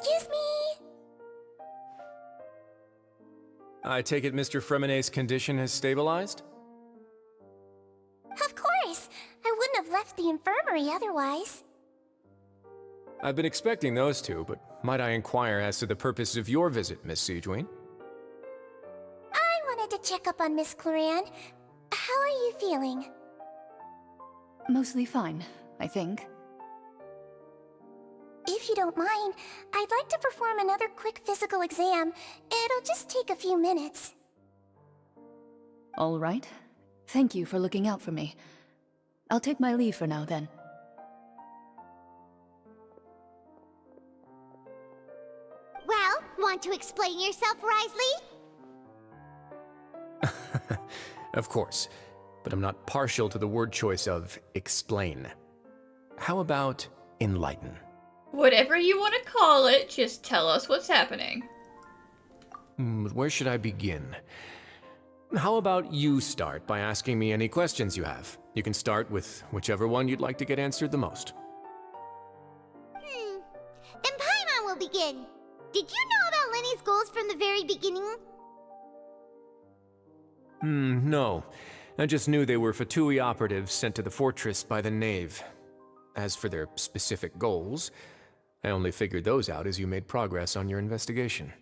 Excuse me? I take it Mr. Fremenet's condition has stabilized? Of course. I wouldn't have left the infirmary otherwise. I've been expecting those two, but might I inquire as to the purpose of your visit, Miss Siegewien? I wanted to check up on Miss Cloran. How are you feeling? Mostly fine, I think. If you don't mind, I'd like to perform another quick physical exam. It'll just take a few minutes. All right. Thank you for looking out for me. I'll take my leave for now, then. Well, want to explain yourself, Wriothesley? Of course, but I'm not partial to the word choice of explain. How about enlighten? Whatever you want to call it, just tell us what's happening. Where should I begin? How about you start by asking me any questions you have? You can start with whichever one you'd like to get answered the most. Then Paimon will begin. Did you know about Lenny's goals from the very beginning? No. I just knew they were Fatui operatives sent to the fortress by the Knave. As for their specific goals, I only figured those out as you made progress on your investigation.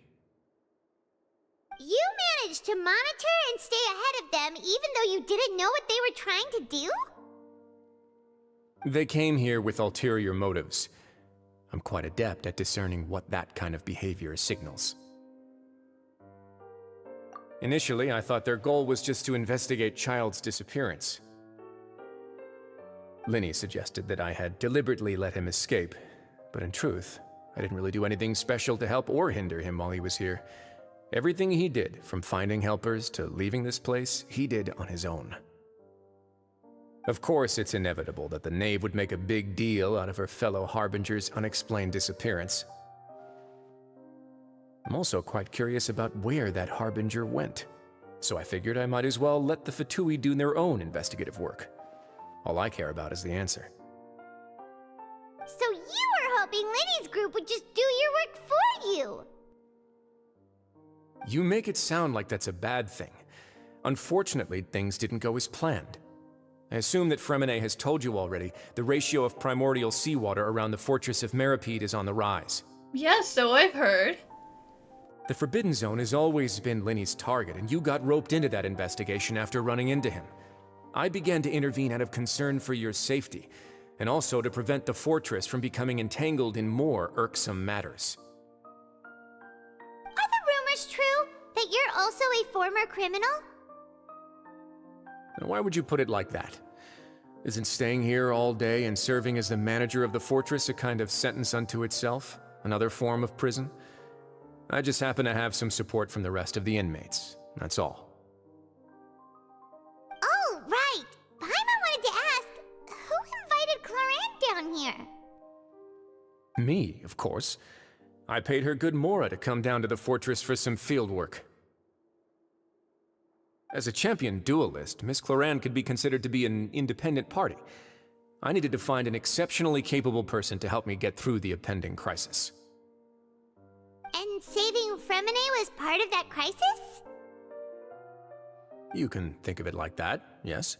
You managed to monitor and stay ahead of them even though you didn't know what they were trying to do? They came here with ulterior motives. I'm quite adept at discerning what that kind of behavior signals. Initially, I thought their goal was just to investigate Child's disappearance. Linny suggested that I had deliberately let him escape, but in truth, I didn't really do anything special to help or hinder him while he was here. Everything he did, from finding helpers to leaving this place, he did on his own. Of course, it's inevitable that the Knave would make a big deal out of her fellow Harbinger's unexplained disappearance. I'm also quite curious about where that Harbinger went, so I figured I might as well let the Fatui do their own investigative work. All I care about is the answer. So you were hoping Lenny's group would just do your work for you! You make it sound like that's a bad thing. Unfortunately, things didn't go as planned. I assume that Fremenet has told you already, the ratio of primordial seawater around the Fortress of Meropide is on the rise. Yes, so I've heard. The Forbidden Zone has always been Linny's target, and you got roped into that investigation after running into him. I began to intervene out of concern for your safety, and also to prevent the fortress from becoming entangled in more irksome matters. Are the rumors true? That you're also a former criminal? Now, why would you put it like that? Isn't staying here all day and serving as the manager of the fortress a kind of sentence unto itself? Another form of prison? I just happen to have some support from the rest of the inmates, that's all. Oh, right! Paimon wanted to ask, who invited Cloran down here? Me, of course. I paid her good mora to come down to the fortress for some field work. As a champion duelist, Miss Cloran could be considered to be an independent party. I needed to find an exceptionally capable person to help me get through the impending crisis. And saving Fremenet was part of that crisis? You can think of it like that, yes.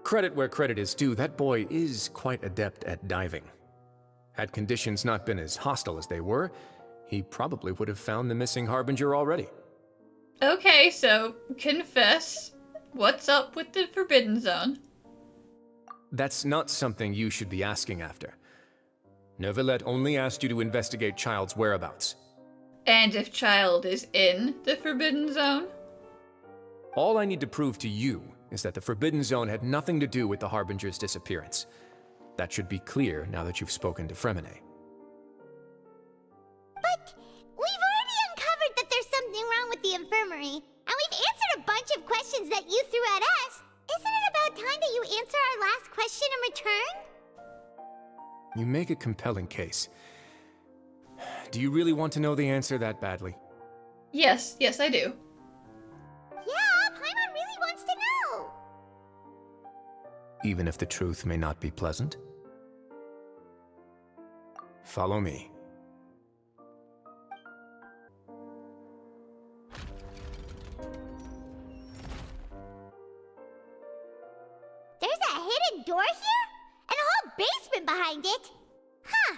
Credit where credit is due, that boy is quite adept at diving. Had conditions not been as hostile as they were, he probably would have found the missing Harbinger already. Okay, so confess. What's up with the Forbidden Zone? That's not something you should be asking after. Neuvillette only asked you to investigate Child's whereabouts. And if Child is in the Forbidden Zone? All I need to prove to you is that the Forbidden Zone had nothing to do with the Harbinger's disappearance. That should be clear now that you've spoken to Fremenet. But we've already uncovered that there's something wrong with the infirmary, and we've answered a bunch of questions that you threw at us. Isn't it about time that you answer our last question in return? You make a compelling case. Do you really want to know the answer that badly? Yes, I do. Yeah, Paimon really wants to know. Even if the truth may not be pleasant? Follow me. reason behind it. Huh.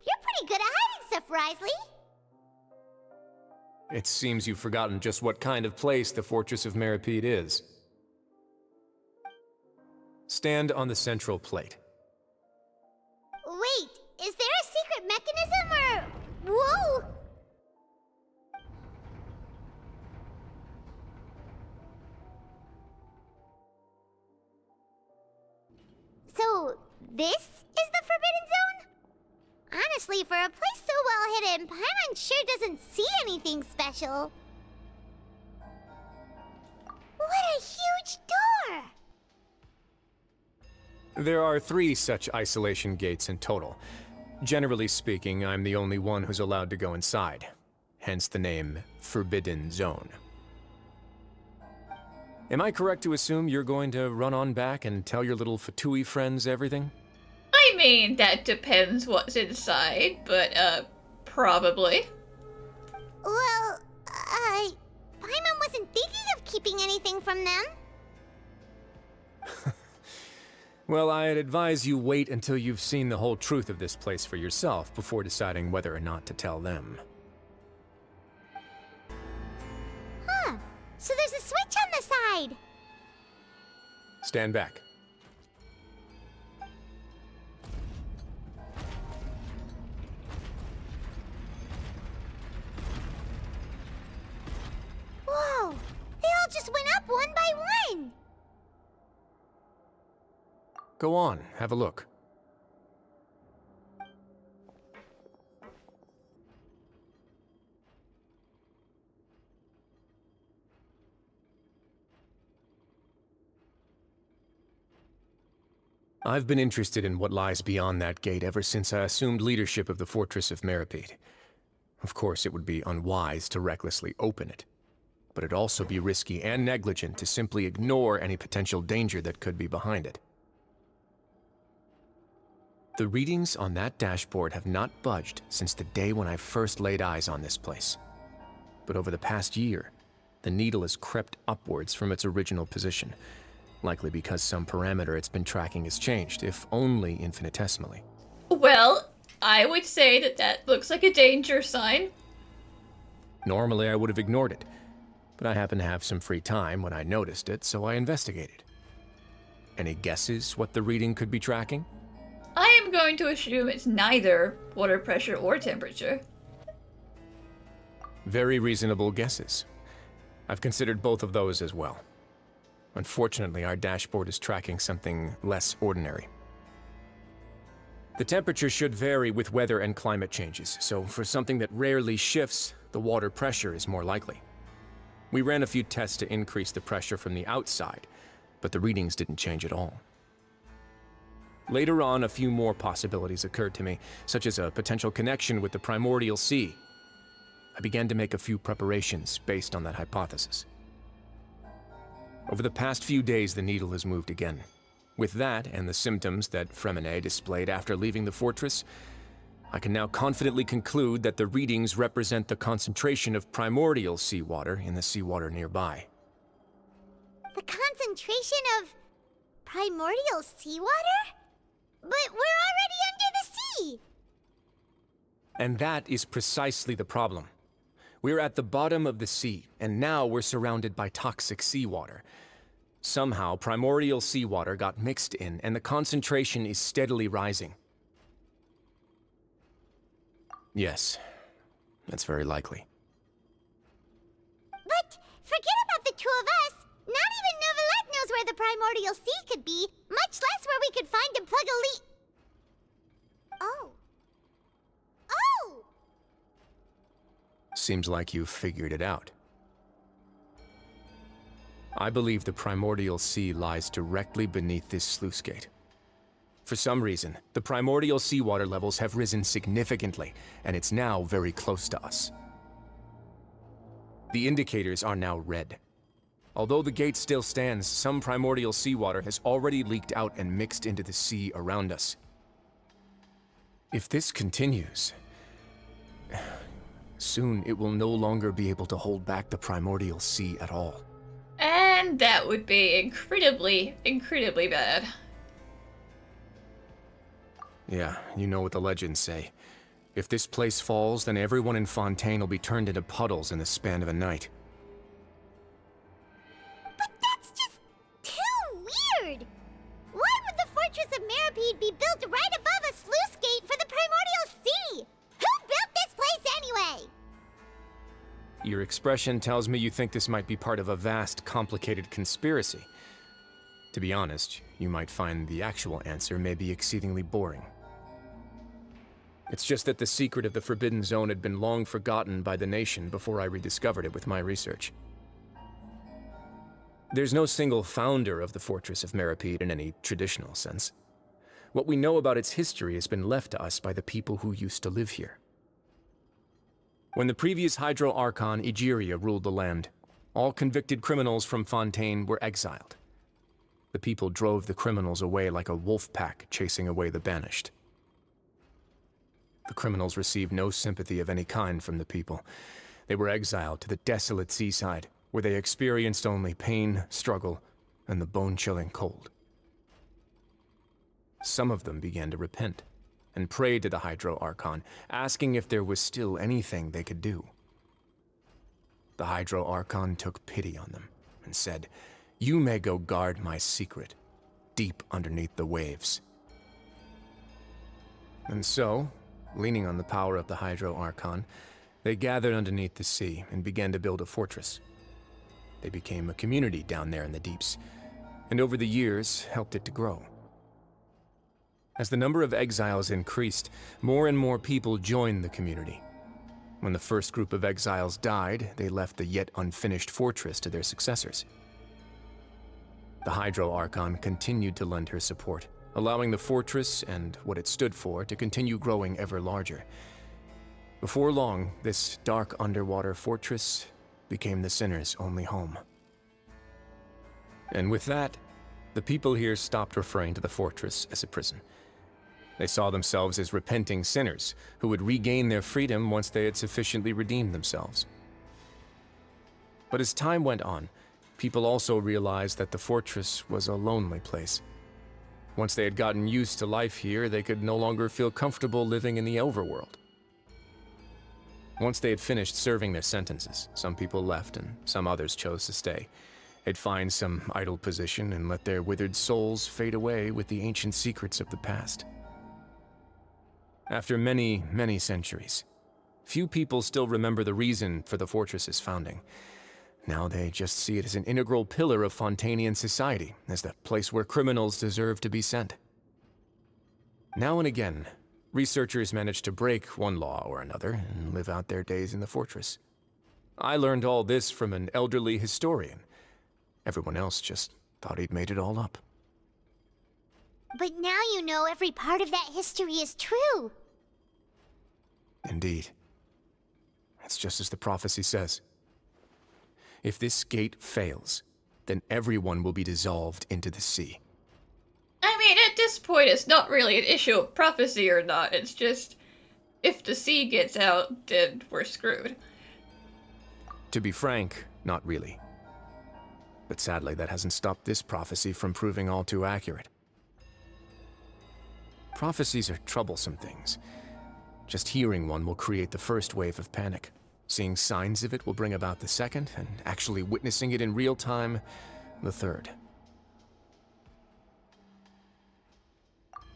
You're pretty good at hiding stuff, Wriothesley. It seems you've forgotten just what kind of place the Fortress of Meropide is. Stand on the central plate. Wait, is there a secret mechanism or... Whoa! So, this is the Forbidden Zone? Honestly, for a place so well hidden, Paimon sure doesn't see anything special. What a huge door! There are 3 such isolation gates in total. Generally speaking, I'm the only one who's allowed to go inside. Hence the name Forbidden Zone. Am I correct to assume you're going to run on back and tell your little Fatui friends everything? I mean, that depends what's inside, but, probably. Well, Paimon wasn't thinking of keeping anything from them. Well, I'd advise you wait until you've seen the whole truth of this place for yourself before deciding whether or not to tell them. Huh. So there's a switch on the side. Stand back. Whoa! They all just went up one by one! Go on, have a look. I've been interested in what lies beyond that gate ever since I assumed leadership of the Fortress of Meropide. Of course, it would be unwise to recklessly open it, but it'd also be risky and negligent to simply ignore any potential danger that could be behind it. The readings on that dashboard have not budged since the day when I first laid eyes on this place. But over the past year, the needle has crept upwards from its original position, likely because some parameter it's been tracking has changed, if only infinitesimally. Well, I would say that that looks like a danger sign. Normally I would have ignored it, but I happened to have some free time when I noticed it, so I investigated. Any guesses what the reading could be tracking? I am going to assume it's neither water pressure or temperature. Very reasonable guesses. I've considered both of those as well. Unfortunately, our dashboard is tracking something less ordinary. The temperature should vary with weather and climate changes, so for something that rarely shifts, the water pressure is more likely. We ran a few tests to increase the pressure from the outside, but the readings didn't change at all. Later on, a few more possibilities occurred to me, such as a potential connection with the primordial sea. I began to make a few preparations based on that hypothesis. Over the past few days, the needle has moved again. With that, and the symptoms that Fremine displayed after leaving the fortress, I can now confidently conclude that the readings represent the concentration of primordial seawater in the seawater nearby. The concentration of primordial seawater? But we're already under the sea! And that is precisely the problem. We're at the bottom of the sea, and now we're surrounded by toxic seawater. Somehow, primordial seawater got mixed in, and the concentration is steadily rising. Yes, that's very likely. But forget about the two of us! Not even Novelette knows where the primordial sea could be, much less where we could find and plug a leak. Oh. Oh! Seems like you've figured it out. I believe the primordial sea lies directly beneath this sluice gate. For some reason, the primordial seawater levels have risen significantly, and it's now very close to us. The indicators are now red. Although the gate still stands, some primordial seawater has already leaked out and mixed into the sea around us. If this continues, soon it will no longer be able to hold back the primordial sea at all. And that would be incredibly, incredibly bad. Yeah, you know what the legends say. If this place falls, then everyone in Fontaine will be turned into puddles in the span of a night. But that's just too weird! Why would the Fortress of Meropide be built right above a sluice gate for the Primordial Sea? Who built this place anyway? Your expression tells me you think this might be part of a vast, complicated conspiracy. To be honest, you might find the actual answer may be exceedingly boring. It's just that the secret of the Forbidden Zone had been long forgotten by the nation before I rediscovered it with my research. There's no single founder of the Fortress of Meropide in any traditional sense. What we know about its history has been left to us by the people who used to live here. When the previous Hydro Archon, Egeria, ruled the land, all convicted criminals from Fontaine were exiled. The people drove the criminals away like a wolf pack chasing away the banished. The criminals received no sympathy of any kind from the people. They were exiled to the desolate seaside, where they experienced only pain, struggle, and the bone-chilling cold. Some of them began to repent, and prayed to the Hydro Archon, asking if there was still anything they could do. The Hydro Archon took pity on them, and said, "You may go guard my secret, deep underneath the waves." And so, leaning on the power of the Hydro Archon, they gathered underneath the sea and began to build a fortress. They became a community down there in the deeps, and over the years helped it to grow. As the number of exiles increased, more and more people joined the community. When the first group of exiles died, they left the yet unfinished fortress to their successors. The Hydro Archon continued to lend her support, allowing the fortress and what it stood for to continue growing ever larger. Before long, this dark underwater fortress became the Sinner's only home. And with that, the people here stopped referring to the fortress as a prison. They saw themselves as repenting sinners who would regain their freedom once they had sufficiently redeemed themselves. But as time went on, people also realized that the fortress was a lonely place. Once they had gotten used to life here, they could no longer feel comfortable living in the overworld. Once they had finished serving their sentences, some people left and some others chose to stay. They'd find some idle position and let their withered souls fade away with the ancient secrets of the past. After many, many centuries, few people still remember the reason for the fortress's founding. Now they just see it as an integral pillar of Fontainian society, as the place where criminals deserve to be sent. Now and again, researchers manage to break one law or another and live out their days in the fortress. I learned all this from an elderly historian. Everyone else just thought he'd made it all up. But now you know every part of that history is true. Indeed. It's just as the prophecy says. If this gate fails, then everyone will be dissolved into the sea. I mean, at this point, it's not really an issue of prophecy or not. It's just, if the sea gets out, then we're screwed. To be frank, not really. But sadly, that hasn't stopped this prophecy from proving all too accurate. Prophecies are troublesome things. Just hearing one will create the first wave of panic. Seeing signs of it will bring about the second, and actually witnessing it in real time, the third.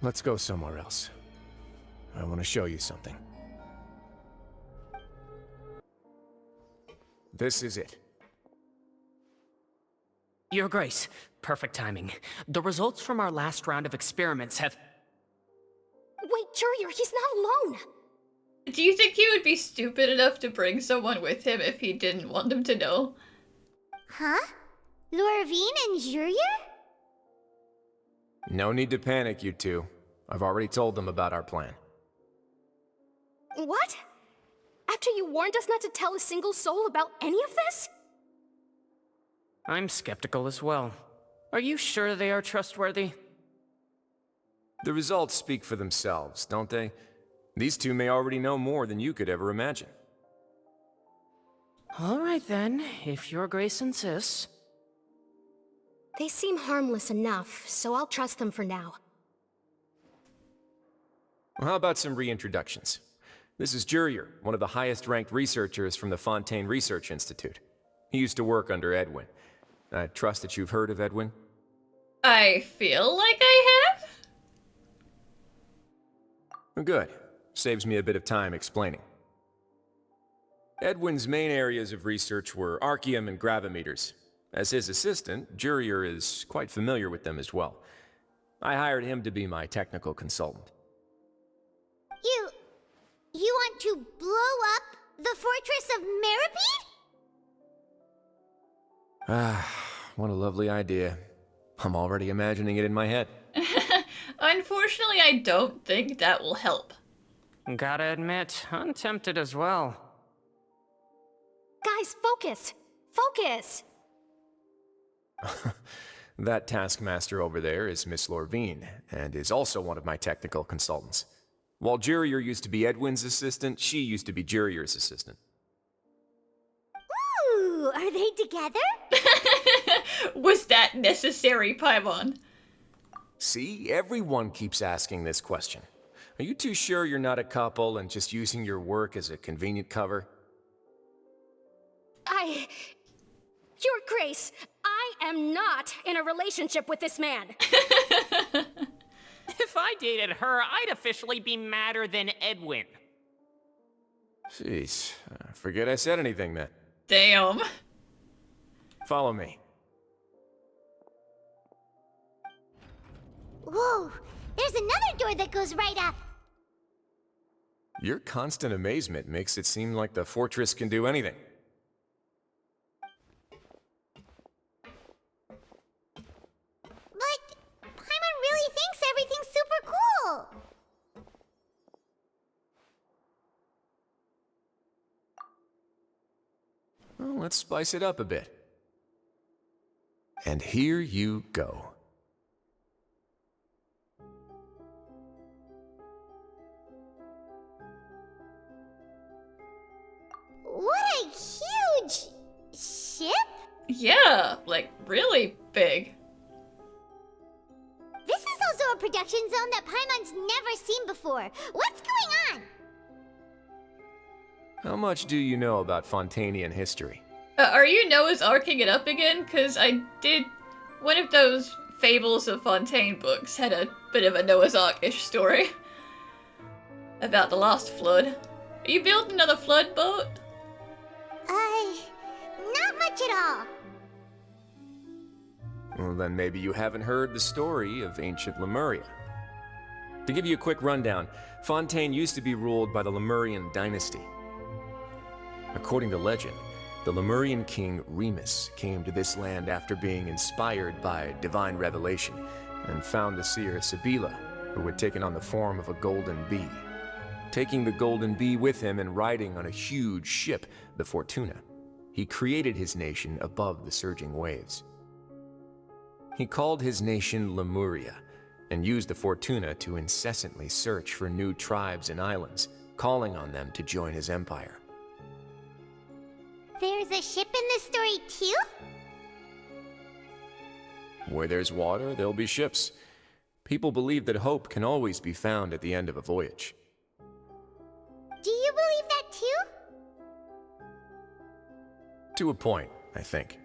Let's go somewhere else. I want to show you something. This is it. Your Grace, perfect timing. The results from our last round of experiments have... Wait, Jurier, he's not alone! Do you think he would be stupid enough to bring someone with him if he didn't want them to know? Huh? Lorvine and Jurier? No need to panic, you two. I've already told them about our plan. What? After you warned us not to tell a single soul about any of this? I'm skeptical as well. Are you sure they are trustworthy? The results speak for themselves, don't they? These two may already know more than you could ever imagine. All right then, if Your Grace insists. They seem harmless enough, so I'll trust them for now. Well, how about some reintroductions? This is Jurier, one of the highest-ranked researchers from the Fontaine Research Institute. He used to work under Edwin. I trust that you've heard of Edwin? I feel like I have? Good. Saves me a bit of time explaining. Edwin's main areas of research were archaeum and gravimeters. As his assistant, Jurier is quite familiar with them as well. I hired him to be my technical consultant. You want to blow up the Fortress of Meropide? Ah, what a lovely idea. I'm already imagining it in my head. Unfortunately, I don't think that will help. Gotta admit, I'm tempted as well. Guys, focus! Focus! That taskmaster over there is Miss Lorvine, and is also one of my technical consultants. While Jurier used to be Edwin's assistant, she used to be Jurier's assistant. Ooh, are they together? Was that necessary, Paimon? See, everyone keeps asking this question. Are you too sure you're not a couple and just using your work as a convenient cover? Your Grace, I am not in a relationship with this man. If I dated her, I'd officially be madder than Edwin. Jeez, forget I said anything then. Damn. Follow me. Whoa, there's another door that goes right up. Your constant amazement makes it seem like the fortress can do anything. But Paimon really thinks everything's super cool. Well, let's spice it up a bit. And here you go. What a huge ship! Yeah, like really big. This is also a production zone that Paimon's never seen before. What's going on? How much do you know about Fontainian history? Are you Noah's Arking it up again? Because I did... One of those Fables of Fontaine books had a bit of a Noah's Ark-ish story. About the last flood. Are you building another flood boat? Not much at all. Well, then maybe you haven't heard the story of ancient Lemuria. To give you a quick rundown, Fontaine used to be ruled by the Lemurian dynasty. According to legend, the Lemurian king Remus came to this land after being inspired by divine revelation and found the seer Sibila, who had taken on the form of a golden bee. Taking the golden bee with him and riding on a huge ship, the Fortuna, he created his nation above the surging waves. He called his nation Lemuria and used the Fortuna to incessantly search for new tribes and islands, calling on them to join his empire. There's a ship in this story too? Where there's water, there'll be ships. People believe that hope can always be found at the end of a voyage. Do you believe that too? To a point, I think.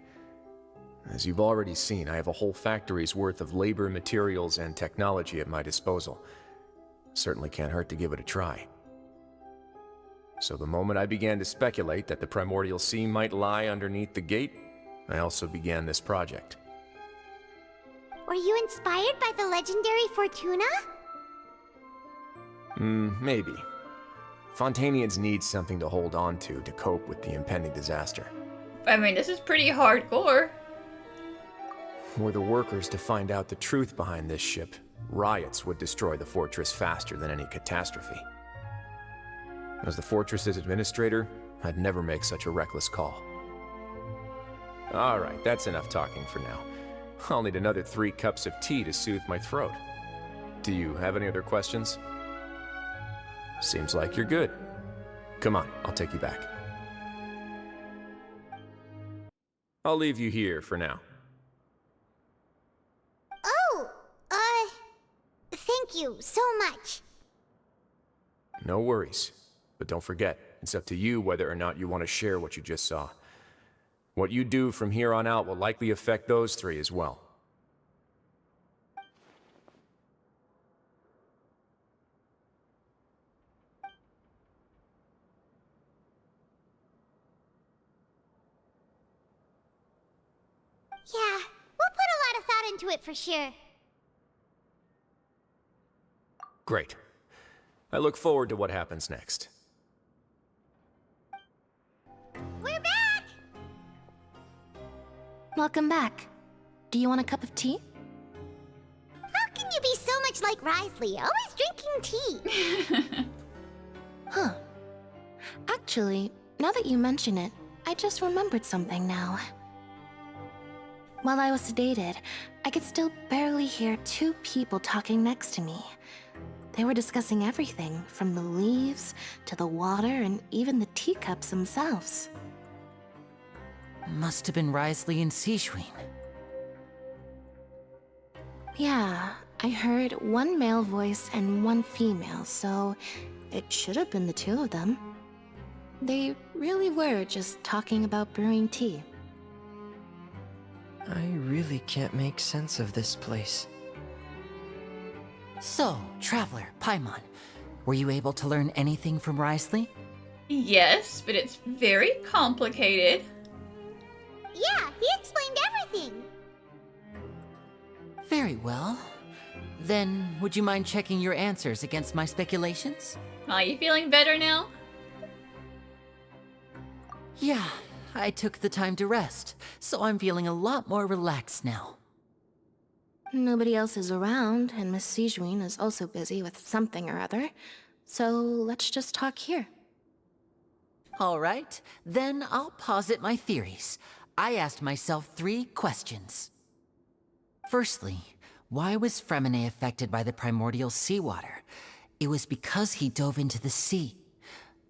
As you've already seen, I have a whole factory's worth of labor, materials, and technology at my disposal. Certainly can't hurt to give it a try. So the moment I began to speculate that the primordial sea might lie underneath the gate, I also began this project. Were you inspired by the legendary Fortuna? Maybe. Fontainians need something to hold on to cope with the impending disaster. I mean, this is pretty hardcore. Were the workers to find out the truth behind this ship, riots would destroy the fortress faster than any catastrophe. As the fortress's administrator, I'd never make such a reckless call. Alright, that's enough talking for now. I'll need another 3 cups of tea to soothe my throat. Do you have any other questions? Seems like you're good. Come on, I'll take you back. I'll leave you here for now. Oh, thank you so much. No worries. But don't forget, it's up to you whether or not you want to share what you just saw. What you do from here on out will likely affect those three as well. Yeah, we'll put a lot of thought into it for sure. Great. I look forward to what happens next. We're back! Welcome back. Do you want a cup of tea? How can you be so much like Wriothesley, always drinking tea? Huh. Actually, now that you mention it, I just remembered something now. While I was sedated, I could still barely hear two people talking next to me. They were discussing everything, from the leaves to the water and even the teacups themselves. Must have been Wriothesley and Sishwin. Yeah, I heard one male voice and one female, so it should have been the two of them. They really were just talking about brewing tea. I really can't make sense of this place. So, Traveler, Paimon, were you able to learn anything from Wriothesley? Yes, but it's very complicated. Yeah, he explained everything. Very well. Then, would you mind checking your answers against my speculations? Are you feeling better now? Yeah, I took the time to rest, so I'm feeling a lot more relaxed now. Nobody else is around, and Miss Sijwin is also busy with something or other, so let's just talk here. All right, then I'll posit my theories. I asked myself 3 questions. Firstly, why was Fremine affected by the primordial seawater? It was because he dove into the sea.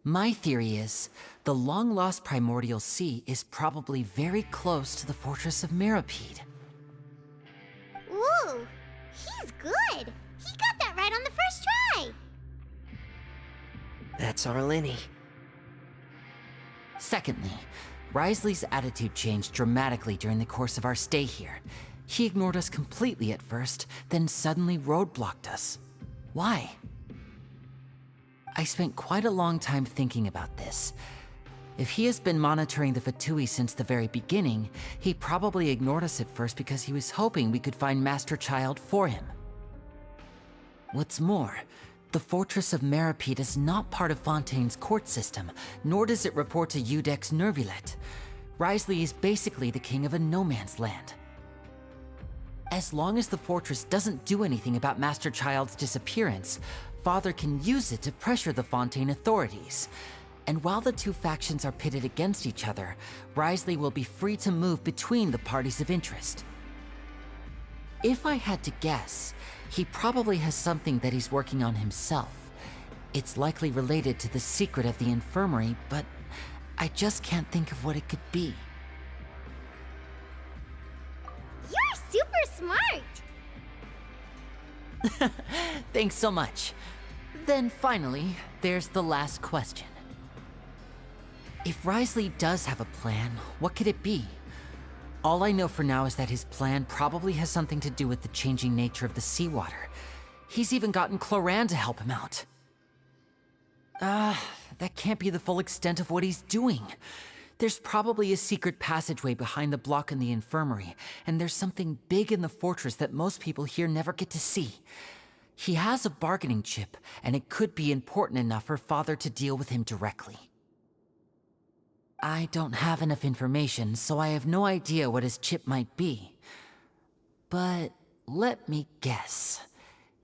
My theory is, the long-lost primordial sea is probably very close to the Fortress of Meropide. Ooh, he's good. He got that right on the first try. That's Arlini. Secondly, Wriothesley's attitude changed dramatically during the course of our stay here. He ignored us completely at first, then suddenly roadblocked us. Why? I spent quite a long time thinking about this. If he has been monitoring the Fatui since the very beginning, he probably ignored us at first because he was hoping we could find Master Child for him. What's more, the Fortress of Meropide is not part of Fontaine's court system, nor does it report to Udex Nervulet. Wriothesley is basically the king of a no-man's land. As long as the fortress doesn't do anything about Master Child's disappearance, Father can use it to pressure the Fontaine authorities. And while the two factions are pitted against each other, Wriothesley will be free to move between the parties of interest. If I had to guess, he probably has something that he's working on himself. It's likely related to the secret of the infirmary, but I just can't think of what it could be. You're super smart. Thanks so much. Then finally, there's the last question. If Wriothesley does have a plan, what could it be? All I know for now is that his plan probably has something to do with the changing nature of the seawater. He's even gotten Cloran to help him out. That can't be the full extent of what he's doing. There's probably a secret passageway behind the block in the infirmary, and there's something big in the fortress that most people here never get to see. He has a bargaining chip, and it could be important enough for Father to deal with him directly. I don't have enough information, so I have no idea what his chip might be. But let me guess.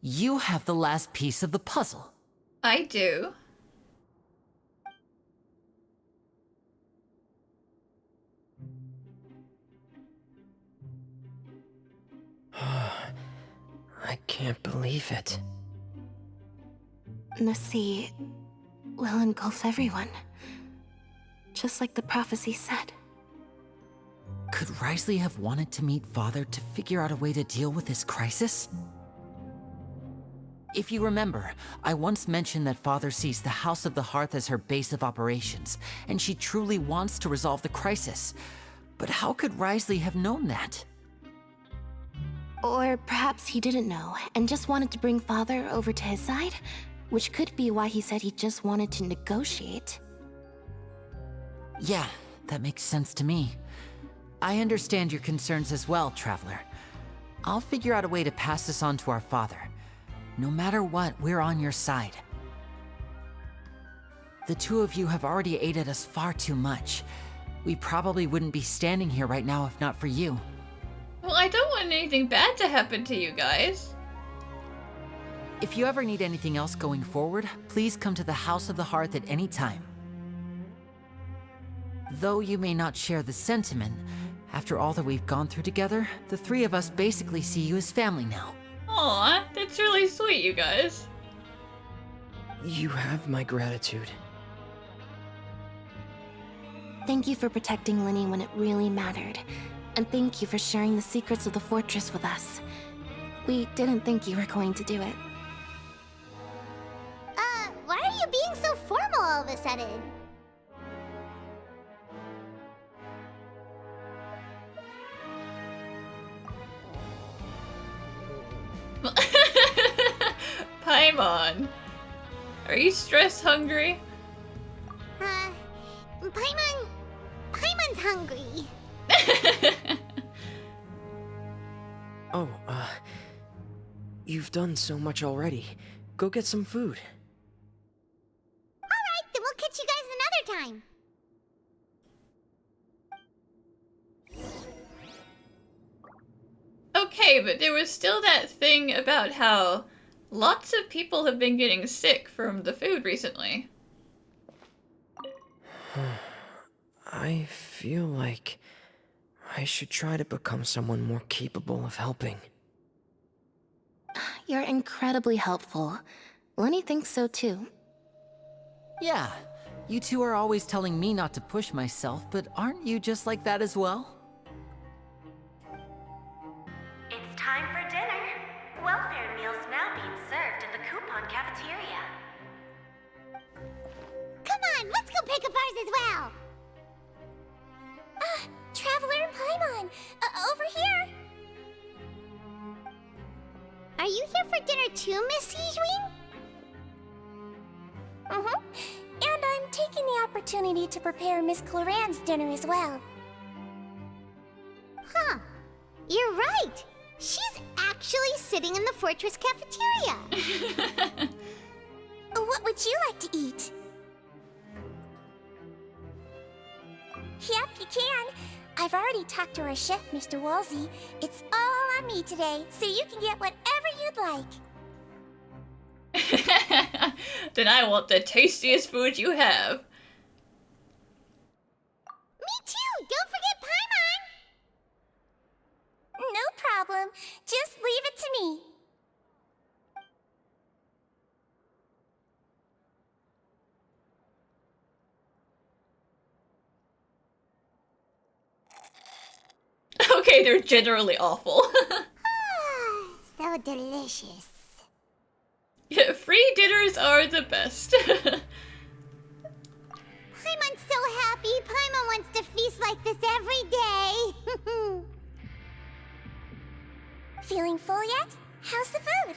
You have the last piece of the puzzle. I do. I can't believe it. The sea will engulf everyone, just like the prophecy said. Could Wriothesley have wanted to meet Father to figure out a way to deal with this crisis? If you remember, I once mentioned that Father sees the House of the Hearth as her base of operations, and she truly wants to resolve the crisis. But how could Wriothesley have known that? Or perhaps he didn't know and just wanted to bring Father over to his side, which could be why he said he just wanted to negotiate. Yeah, that makes sense to me. I understand your concerns as well, Traveler. I'll figure out a way to pass this on to our father. No matter what, we're on your side. The two of you have already aided us far too much. We probably wouldn't be standing here right now if not for you. Well, I don't want anything bad to happen to you guys. If you ever need anything else going forward, please come to the House of the Hearth at any time. Though you may not share the sentiment, after all that we've gone through together, the three of us basically see you as family now. Aw, that's really sweet, you guys. You have my gratitude. Thank you for protecting Linny when it really mattered. And thank you for sharing the secrets of the fortress with us. We didn't think you were going to do it. Why are you being so formal all of a sudden? Paimon, are you stress hungry? Paimon's hungry. Oh, you've done so much already. Go get some food. Alright, then we'll catch you guys another time. Okay, but there was still that thing about how lots of people have been getting sick from the food recently. I feel like I should try to become someone more capable of helping. You're incredibly helpful. Linny thinks so too. Yeah, you two are always telling me not to push myself, but aren't you just like that as well? It's time for dinner. Welfare meals now being served in the coupon cafeteria. Come on, let's go pick up ours as well. Traveler and Paimon, over here. Are you here for dinner too, Miss Sijwin? And I'm taking the opportunity to prepare Miss Cloran's dinner as well. Huh. You're right. She's actually sitting in the fortress cafeteria. What would you like to eat? Yep, you can. I've already talked to our chef, Mr. Wolsey. It's all on me today, so you can get whatever you'd like. Then I want the tastiest food you have. Me too! Don't forget Paimon! No problem. Just leave it to me. Okay, they're generally awful. So delicious. Yeah, free dinners are the best. Paimon's so happy. Paimon wants to feast like this every day. Feeling full yet? How's the food?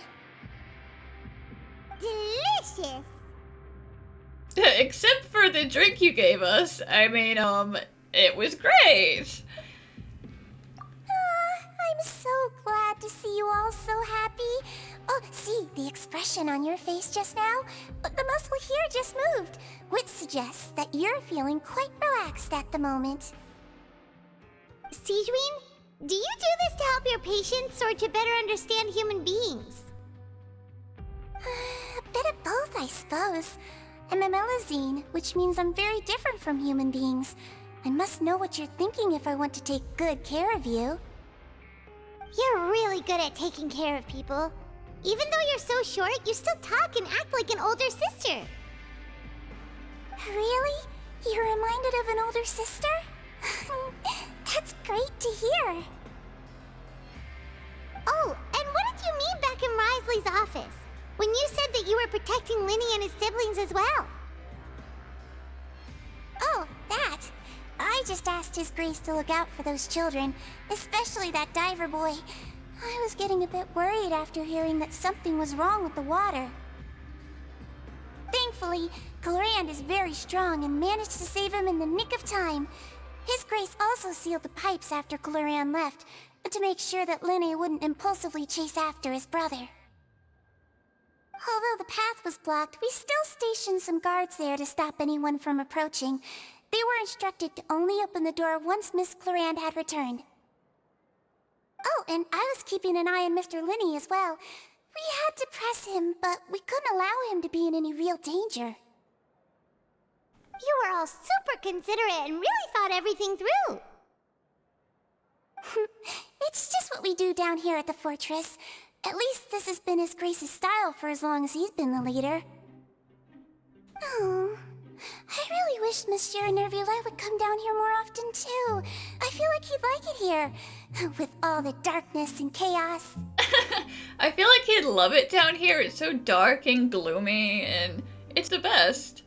Delicious. Except for the drink you gave us. I mean, it was great. I'm so glad to see you all so happy. Oh, see, the expression on your face just now? The muscle here just moved, which suggests that you're feeling quite relaxed at the moment. Sijwin, do you do this to help your patients or to better understand human beings? A bit of both, I suppose. I'm a Melazine, which means I'm very different from human beings. I must know what you're thinking if I want to take good care of you. You're really good at taking care of people. Even though you're so short, you still talk and act like an older sister. Really? You're reminded of an older sister? That's great to hear. Oh, and what did you mean back in Wriothesley's office? when you said that you were protecting Linny and his siblings as well. Oh, that. I just asked His Grace to look out for those children, especially that diver boy. I was getting a bit worried after hearing that something was wrong with the water. Thankfully, Glorand is very strong and managed to save him in the nick of time. His Grace also sealed the pipes after Glorand left, to make sure that Linny wouldn't impulsively chase after his brother. Although the path was blocked, we still stationed some guards there to stop anyone from approaching. They were instructed to only open the door once Miss Glorand had returned. Oh, and I was keeping an eye on Mr. Linny as well. We had to press him, but we couldn't allow him to be in any real danger. You were all super considerate and really thought everything through. It's just what we do down here at the fortress. At least this has been His Grace's style for as long as he's been the leader. Oh, I really wish Monsieur Nervula would come down here more often too. I feel like he'd like it here, with all the darkness and chaos. I feel like he'd love it down here. It's so dark and gloomy, and it's the best.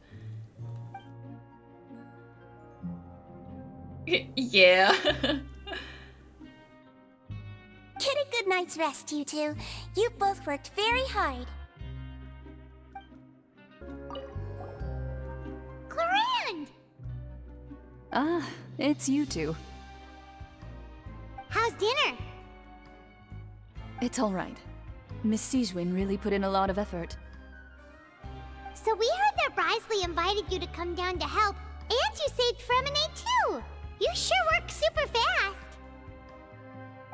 Yeah. Get a good night's rest, you two. You both worked very hard. Glorand! Ah, it's you two. How's dinner? It's all right. Miss Sigewin really put in a lot of effort. So we heard that Wriothesley invited you to come down to help, and you saved Fremonade too! You sure work super fast!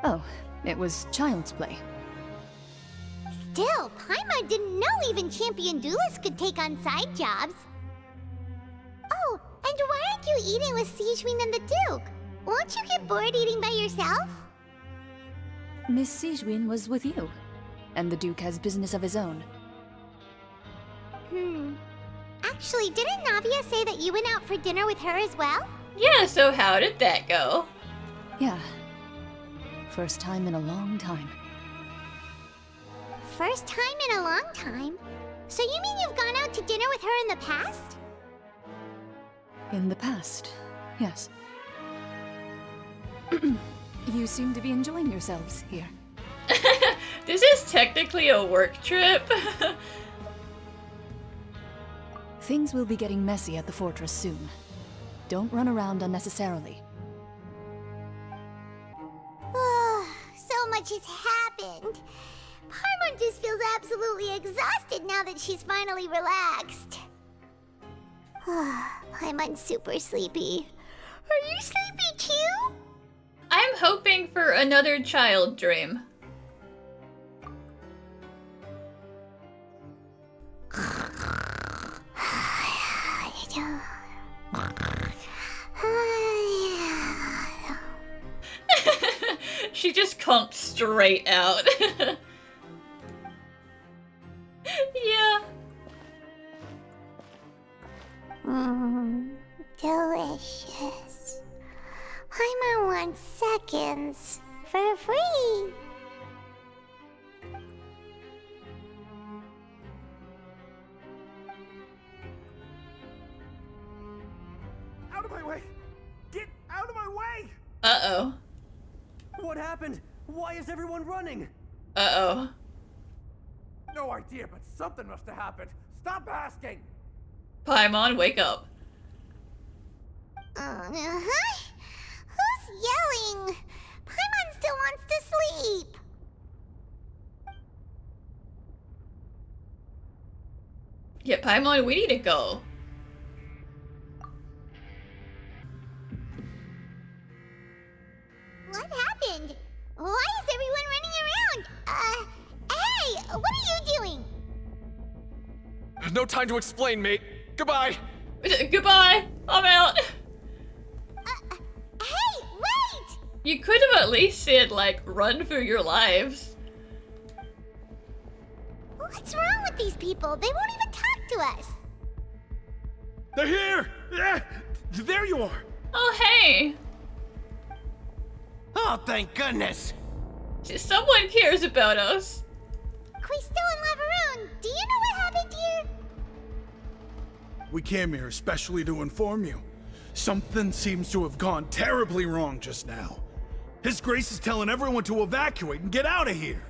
Oh, it was child's play. Still, Paimon didn't know even champion duelists could take on side jobs. Oh, and why aren't you eating with Sigewin and the Duke? Won't you get bored eating by yourself? Miss Sigewin was with you, and the Duke has business of his own. Actually, didn't Navia say that you went out for dinner with her as well? Yeah, so how did that go? Yeah. First time in a long time. First time in a long time? So you mean you've gone out to dinner with her in the past? In the past, yes. You seem to be enjoying yourselves here. This is technically a work trip. Things will be getting messy at the fortress soon. Don't run around unnecessarily. So much has happened. Paimon just feels absolutely exhausted now that she's finally relaxed. Paimon's super sleepy. Are you sleepy too? I'm hoping for another child dream. She just conked straight out. Yeah. Delicious. Paimon wants seconds for free. Out of my way! Get out of my way! Uh-oh. What happened? Why is everyone running? Uh-oh. No idea, but something must have happened. Stop asking! Paimon, wake up. Who's yelling? Paimon still wants to sleep. Yeah, Paimon, we need to go. What happened? Why is everyone running around? Hey, what are you doing? No time to explain, mate. Goodbye! Goodbye! I'm out! Hey, wait! You could have at least said, like, run for your lives. What's wrong with these people? They won't even talk to us. They're here! Yeah! There you are! Oh, hey! Oh, thank goodness! Someone cares about us. Quisto and Laveroon, do you know what happened here? We came here especially to inform you. Something seems to have gone terribly wrong just now. His Grace is telling everyone to evacuate and get out of here.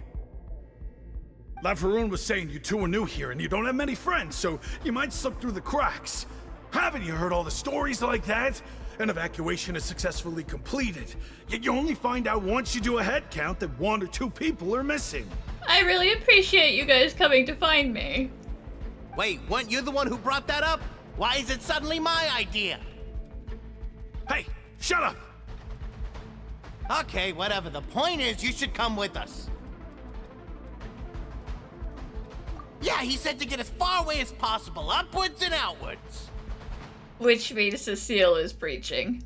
Laveroon was saying you two are new here and you don't have many friends, so you might slip through the cracks. Haven't you heard all the stories like that? An evacuation is successfully completed, yet you only find out once you do a head count that 1 or 2 people are missing. I really appreciate you guys coming to find me. Wait, weren't you the one who brought that up? Why is it suddenly my idea? Hey, shut up! Okay, whatever. The point is, you should come with us. Yeah, he said to get as far away as possible, upwards and outwards. Which means Cecile is preaching.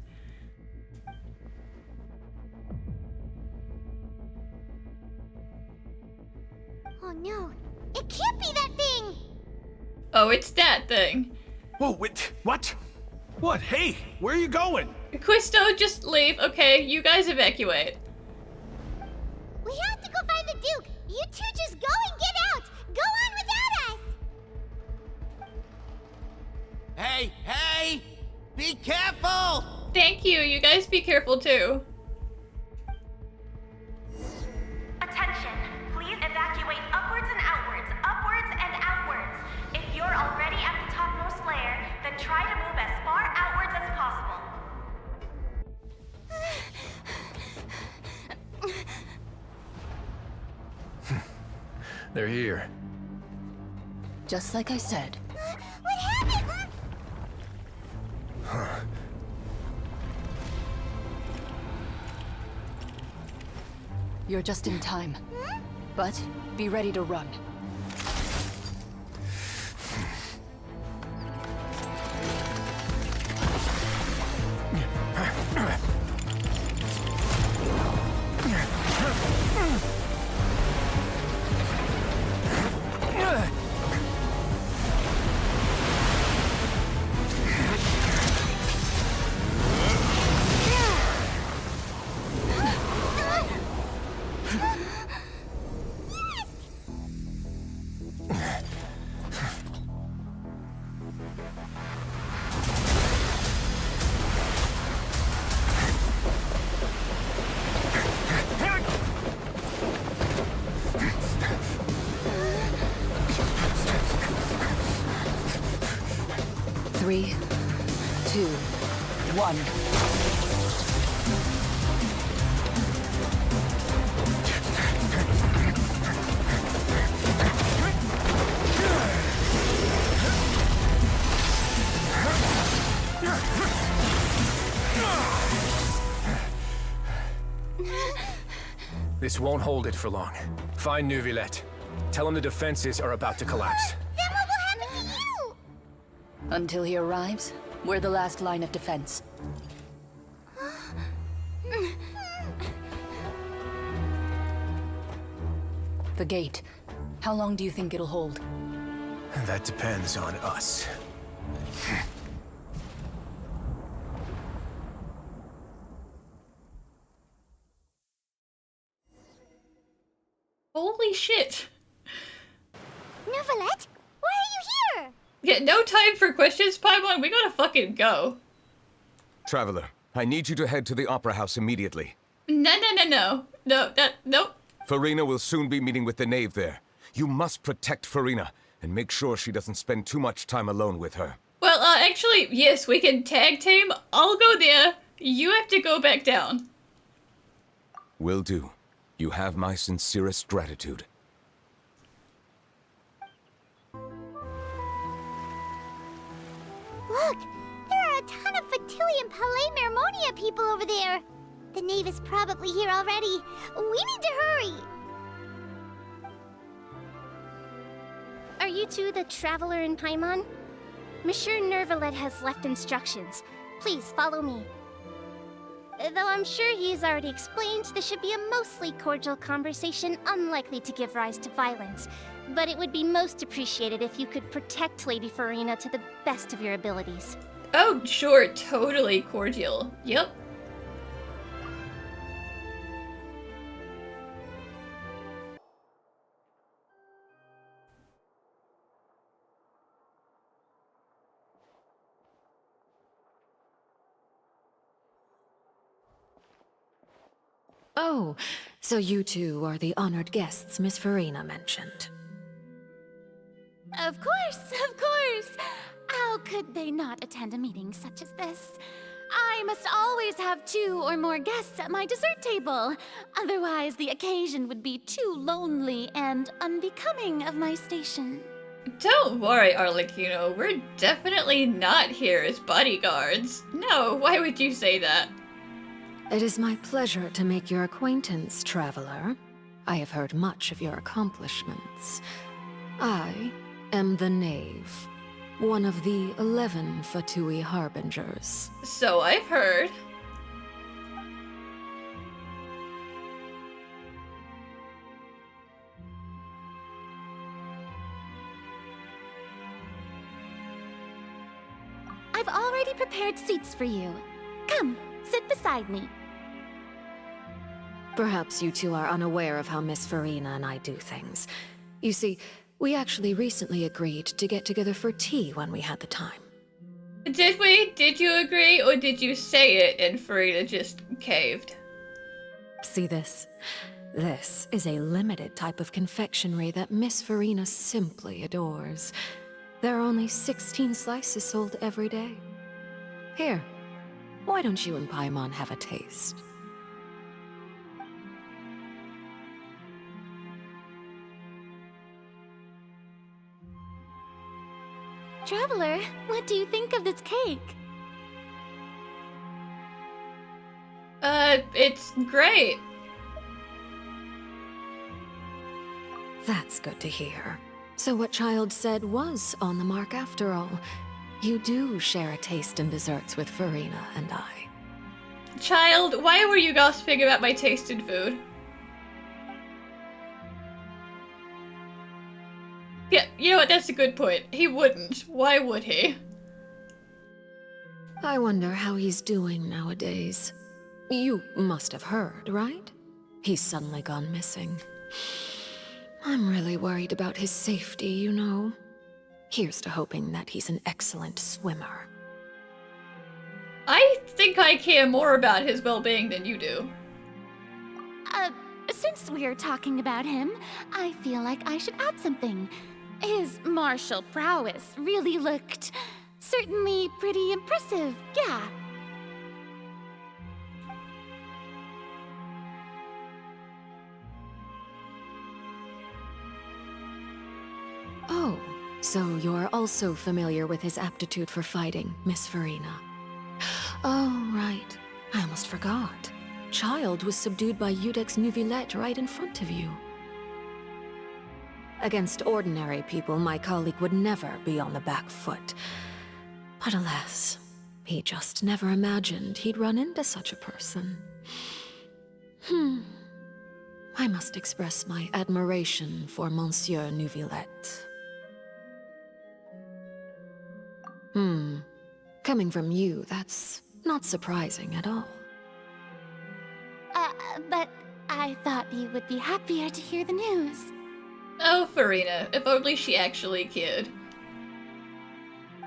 Oh no, it can't be that thing! Oh, it's that thing. Whoa, wait, what? What? Hey, where are you going? Quisto, just leave. Okay, you guys evacuate. We have to go find the Duke! You two just go and get out! Go on without us! Hey, hey! Be careful! Thank you. You guys be careful too. Attention, please evacuate upwards and outwards, upwards and outwards. If you're already at the topmost layer, then try to move as far outwards as possible. They're here. Just like I said. What happened? You're just in time. But be ready to run. Three, 2, 1. This won't hold it for long. Find Neuvillette. Tell him the defenses are about to collapse. Then what will happen to you? Until he arrives, we're the last line of defense. The gate. How long do you think it'll hold? That depends on us. Holy shit. Neuvillette, why are you here? Yeah, no time for questions, Paimon. We gotta fucking go. Traveler, I need you to head to the Opera House immediately. No. Nope. Farina will soon be meeting with the knave there. You must protect Farina and make sure she doesn't spend too much time alone with her. Well, actually, yes, we can tag team. I'll go there. You have to go back down. Will do. You have my sincerest gratitude. Look, there are a ton of Fatui and Palais Mermonia people over there. The knave is probably here already. We need to hurry. Are you two the Traveler and Paimon? Monsieur Neuvillette has left instructions. Please follow me. Though I'm sure he's already explained, this should be a mostly cordial conversation, unlikely to give rise to violence. But it would be most appreciated if you could protect Lady Farina to the best of your abilities. Oh, sure, totally cordial. Yep. Oh, so you two are the honored guests Miss Farina mentioned. Of course, of course! How could they not attend a meeting such as this? I must always have 2 or more guests at my dessert table. Otherwise, the occasion would be too lonely and unbecoming of my station. Don't worry, Arlecchino. We're definitely not here as bodyguards. No, why would you say that? It is my pleasure to make your acquaintance, traveler. I have heard much of your accomplishments. I am the Knave, one of the 11 Fatui Harbingers. So I've heard. I've already prepared seats for you. Come, sit beside me. Perhaps you two are unaware of how Miss Farina and I do things. You see, we actually recently agreed to get together for tea when we had the time. Did we? Did you agree, or did you say it and Farina just caved? See this? This is a limited type of confectionery that Miss Farina simply adores. There are only 16 slices sold every day. Here, why don't you and Paimon have a taste? Traveler, what do you think of this cake? It's great. That's good to hear. So what Child said was on the mark after all. You do share a taste in desserts with Farina and I. Child, why were you gossiping about my taste in food? Yeah, you know what, that's a good point. He wouldn't. Why would he? I wonder how he's doing nowadays. You must have heard, right? He's suddenly gone missing. I'm really worried about his safety, you know. Here's to hoping that he's an excellent swimmer. I think I care more about his well-being than you do. Since we're talking about him, I feel like I should add something. His martial prowess really looked certainly pretty impressive, yeah. Oh, so you're also familiar with his aptitude for fighting, Miss Farina. Oh, right. I almost forgot. Child was subdued by Udex Nuvillette right in front of you. Against ordinary people, my colleague would never be on the back foot. But alas, he just never imagined he'd run into such a person. I must express my admiration for Monsieur Nuvillette. Coming from you, that's not surprising at all. But I thought you would be happier to hear the news. Oh, Farina, if only she actually cared.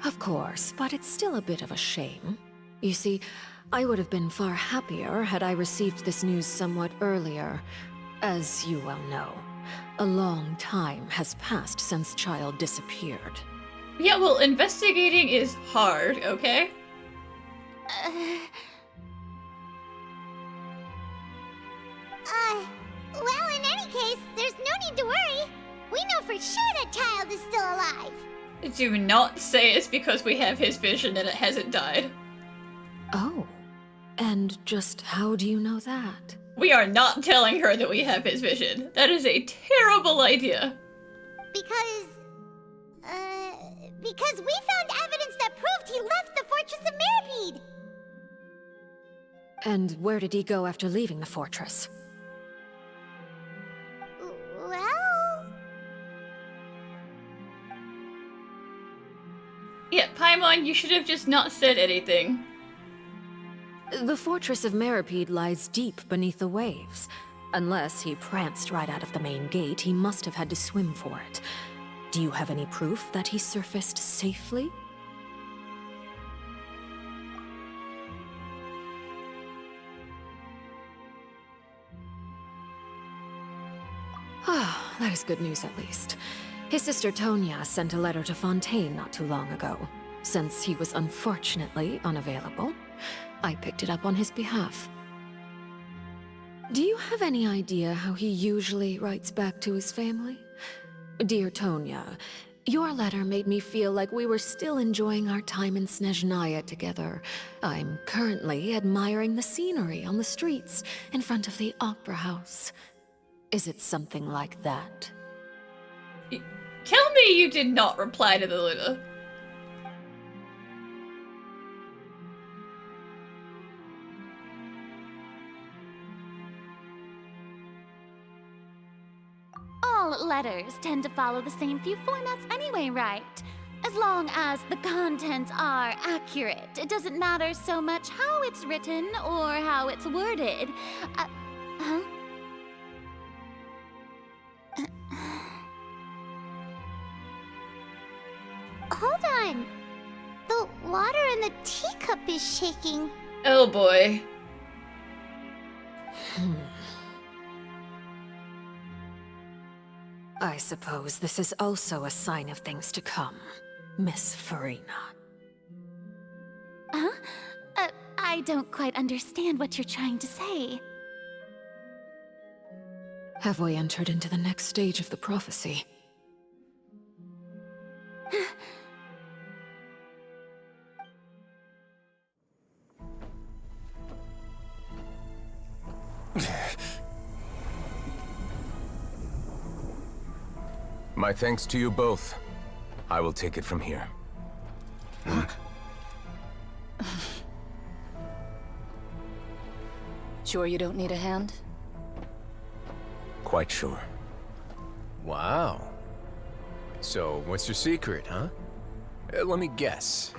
Of course, but it's still a bit of a shame. You see, I would have been far happier had I received this news somewhat earlier. As you well know, a long time has passed since Child disappeared. Yeah, well, investigating is hard, okay? Well, in any case, there's no need to worry. We know for sure that Child is still alive. Do not say it's because we have his vision and it hasn't died. Oh, and just how do you know that? We are not telling her that we have his vision. That is a terrible idea. Because we found evidence that proved he left the Fortress of Meropide. And where did he go after leaving the fortress? Well... Yeah, Paimon, you should have just not said anything. The Fortress of Meropide lies deep beneath the waves. Unless he pranced right out of the main gate, he must have had to swim for it. Do you have any proof that he surfaced safely? That is good news at least. His sister Tonya sent a letter to Fontaine not too long ago. Since he was unfortunately unavailable, I picked it up on his behalf. Do you have any idea how he usually writes back to his family? Dear Tonya, your letter made me feel like we were still enjoying our time in Snezhnaya together. I'm currently admiring the scenery on the streets in front of the Opera House. Is it something like that? Tell me you did not reply to the letter. All letters tend to follow the same few formats anyway, right? As long as the contents are accurate, it doesn't matter so much how it's written or how it's worded. Huh? Hold on. The water in the teacup is shaking. Oh boy. I suppose this is also a sign of things to come, Miss Farina. Huh? I don't quite understand what you're trying to say. Have we entered into the next stage of the prophecy? My thanks to you both. I will take it from here. Sure you don't need a hand? Quite sure. Wow. So, what's your secret, huh? Let me guess.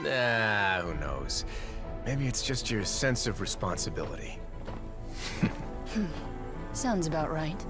Nah, who knows? Maybe it's just your sense of responsibility. Sounds about right.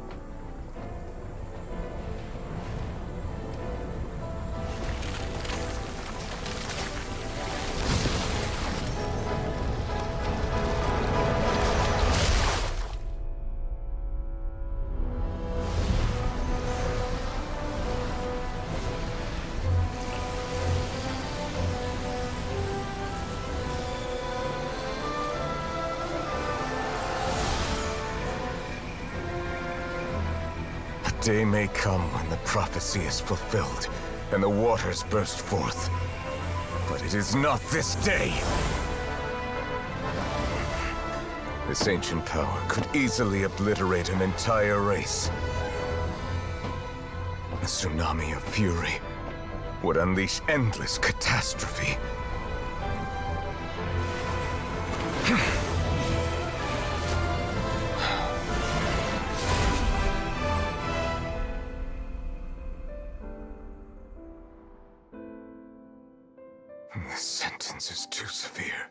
A day may come when the prophecy is fulfilled, and the waters burst forth. But it is not this day! This ancient power could easily obliterate an entire race. A tsunami of fury would unleash endless catastrophe. This sentence is too severe.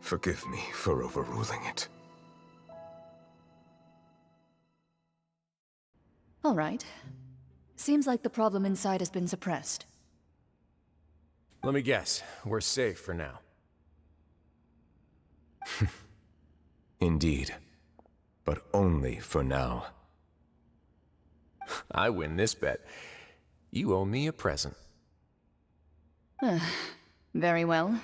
Forgive me for overruling it. All right. Seems like the problem inside has been suppressed. Let me guess. We're safe for now. Indeed. But only for now. I win this bet. You owe me a present. Very well.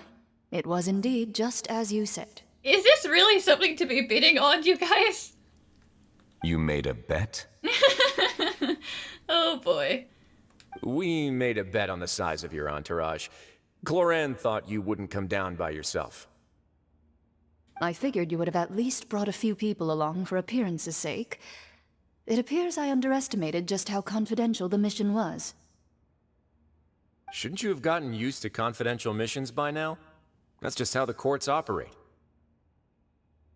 It was indeed just as you said. Is this really something to be bidding on, you guys? You made a bet? Oh boy. We made a bet on the size of your entourage. Cloran thought you wouldn't come down by yourself. I figured you would have at least brought a few people along for appearance's sake. It appears I underestimated just how confidential the mission was. Shouldn't you have gotten used to confidential missions by now? That's just how the courts operate.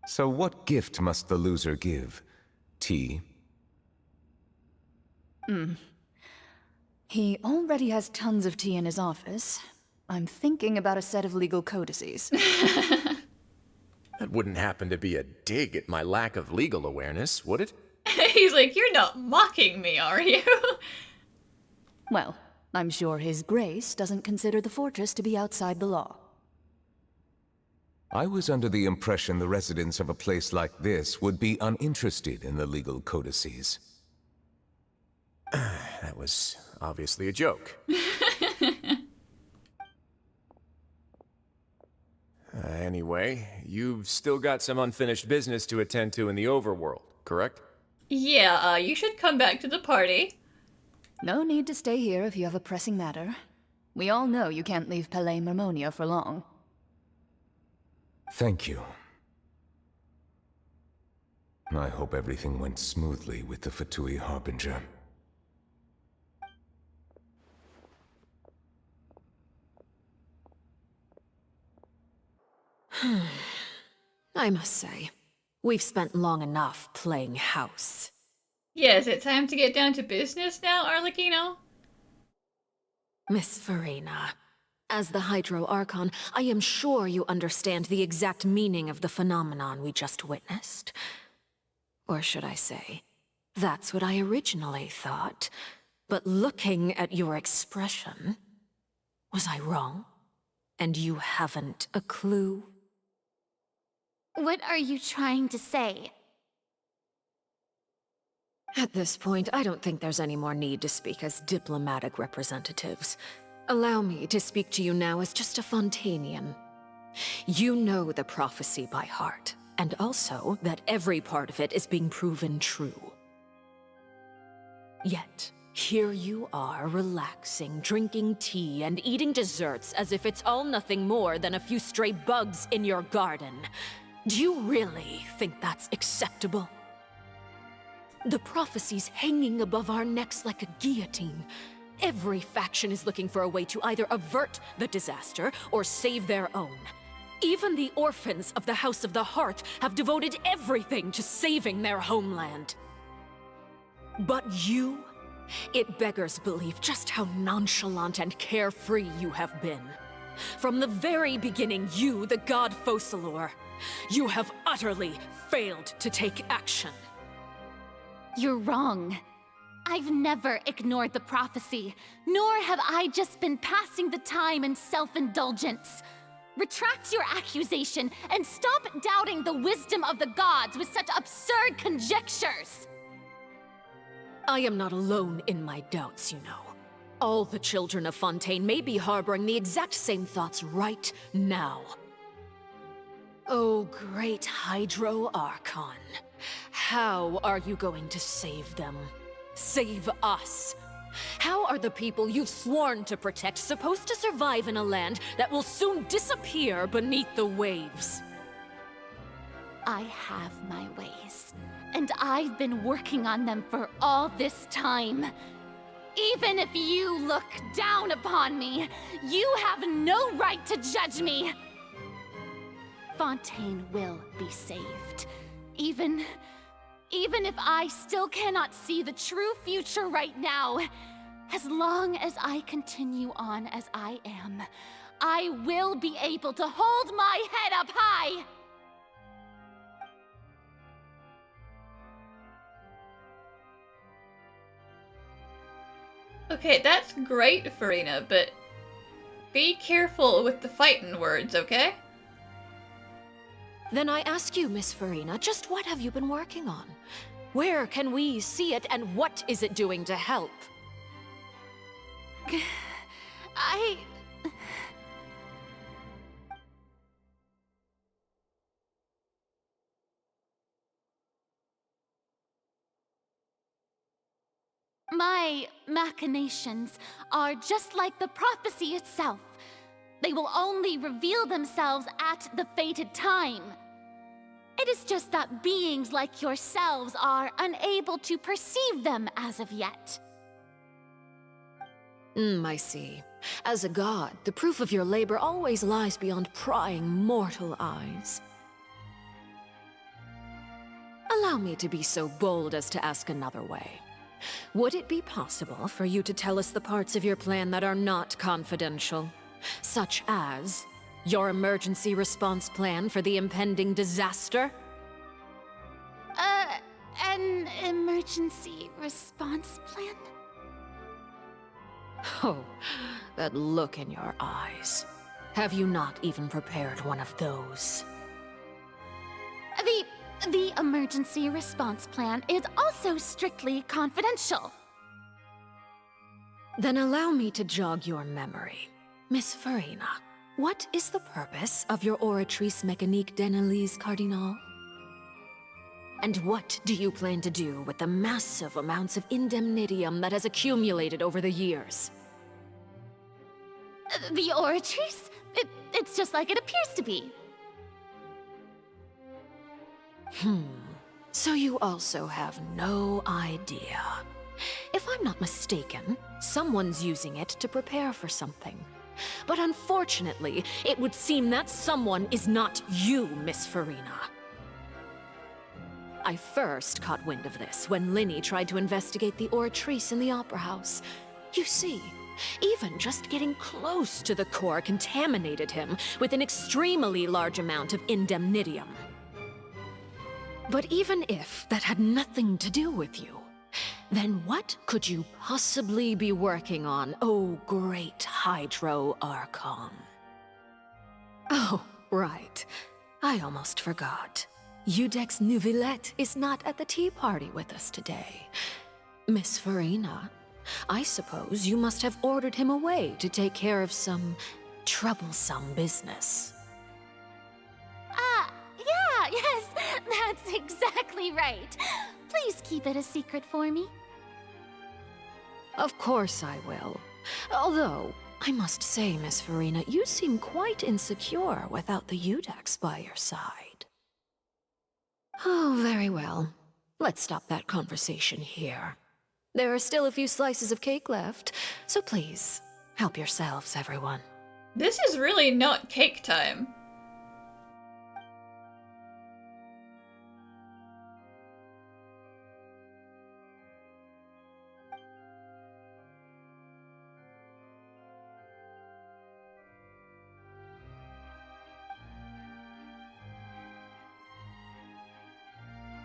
So what gift must the loser give? Tea? He already has tons of tea in his office. I'm thinking about a set of legal codices. That wouldn't happen to be a dig at my lack of legal awareness, would it? He's like, you're not mocking me, are you? Well, I'm sure His Grace doesn't consider the fortress to be outside the law. I was under the impression the residents of a place like this would be uninterested in the legal codices. That was obviously a joke. Anyway, you've still got some unfinished business to attend to in the overworld, correct? Yeah, you should come back to the party. No need to stay here if you have a pressing matter. We all know you can't leave Palais Mermonia for long. Thank you. I hope everything went smoothly with the Fatui Harbinger. I must say, we've spent long enough playing house. Yeah, is it time to get down to business now, Arlecchino? Miss Farina, as the Hydro Archon, I am sure you understand the exact meaning of the phenomenon we just witnessed. Or should I say, that's what I originally thought. But looking at your expression, was I wrong? And you haven't a clue? What are you trying to say? At this point, I don't think there's any more need to speak as diplomatic representatives. Allow me to speak to you now as just a Fontainian. You know the prophecy by heart, and also that every part of it is being proven true. Yet, here you are, relaxing, drinking tea, and eating desserts as if it's all nothing more than a few stray bugs in your garden. Do you really think that's acceptable? The prophecy's hanging above our necks like a guillotine. Every faction is looking for a way to either avert the disaster or save their own. Even the orphans of the House of the Hearth have devoted everything to saving their homeland. But you? It beggars belief just how nonchalant and carefree you have been. From the very beginning, you, the god Focalor, you have utterly failed to take action. You're wrong. I've never ignored the prophecy, nor have I just been passing the time in self-indulgence. Retract your accusation and stop doubting the wisdom of the gods with such absurd conjectures! I am not alone in my doubts, you know. All the children of Fontaine may be harboring the exact same thoughts right now. Oh, great Hydro Archon. How are you going to save them? Save us? How are the people you've sworn to protect supposed to survive in a land that will soon disappear beneath the waves? I have my ways, and I've been working on them for all this time. Even if you look down upon me, you have no right to judge me! Fontaine will be saved. Even if I still cannot see the true future right now, as long as I continue on as I am, I will be able to hold my head up high! Okay, that's great, Farina, but be careful with the fighting words, okay? Then I ask you, Miss Farina, just what have you been working on? Where can we see it, and what is it doing to help? My machinations are just like the prophecy itself. They will only reveal themselves at the fated time. It is just that beings like yourselves are unable to perceive them as of yet. I see. As a god, the proof of your labor always lies beyond prying mortal eyes. Allow me to be so bold as to ask another way. Would it be possible for you to tell us the parts of your plan that are not confidential? Such as your emergency response plan for the impending disaster? An emergency response plan? Oh, that look in your eyes. Have you not even prepared one of those? The emergency response plan is also strictly confidential. Then allow me to jog your memory. Miss Farina, what is the purpose of your Oratrice Mécanique d'Analyse Cardinal? And what do you plan to do with the massive amounts of indemnitium that has accumulated over the years? The Oratrice? It's just like it appears to be. So you also have no idea. If I'm not mistaken, someone's using it to prepare for something. But unfortunately, it would seem that someone is not you, Miss Farina. I first caught wind of this when Linny tried to investigate the Oratrice in the Opera House. You see, even just getting close to the core contaminated him with an extremely large amount of indemnitium. But even if that had nothing to do with you, then what could you possibly be working on, oh great Hydro Archon? Oh, right. I almost forgot. Udex Neuvillette is not at the tea party with us today. Miss Farina, I suppose you must have ordered him away to take care of some troublesome business. Yeah, yes, that's exactly right. Please keep it a secret for me. Of course I will. Although, I must say, Miss Farina, you seem quite insecure without the Udex by your side. Oh, very well. Let's stop that conversation here. There are still a few slices of cake left, so please, help yourselves, everyone. This is really not cake time.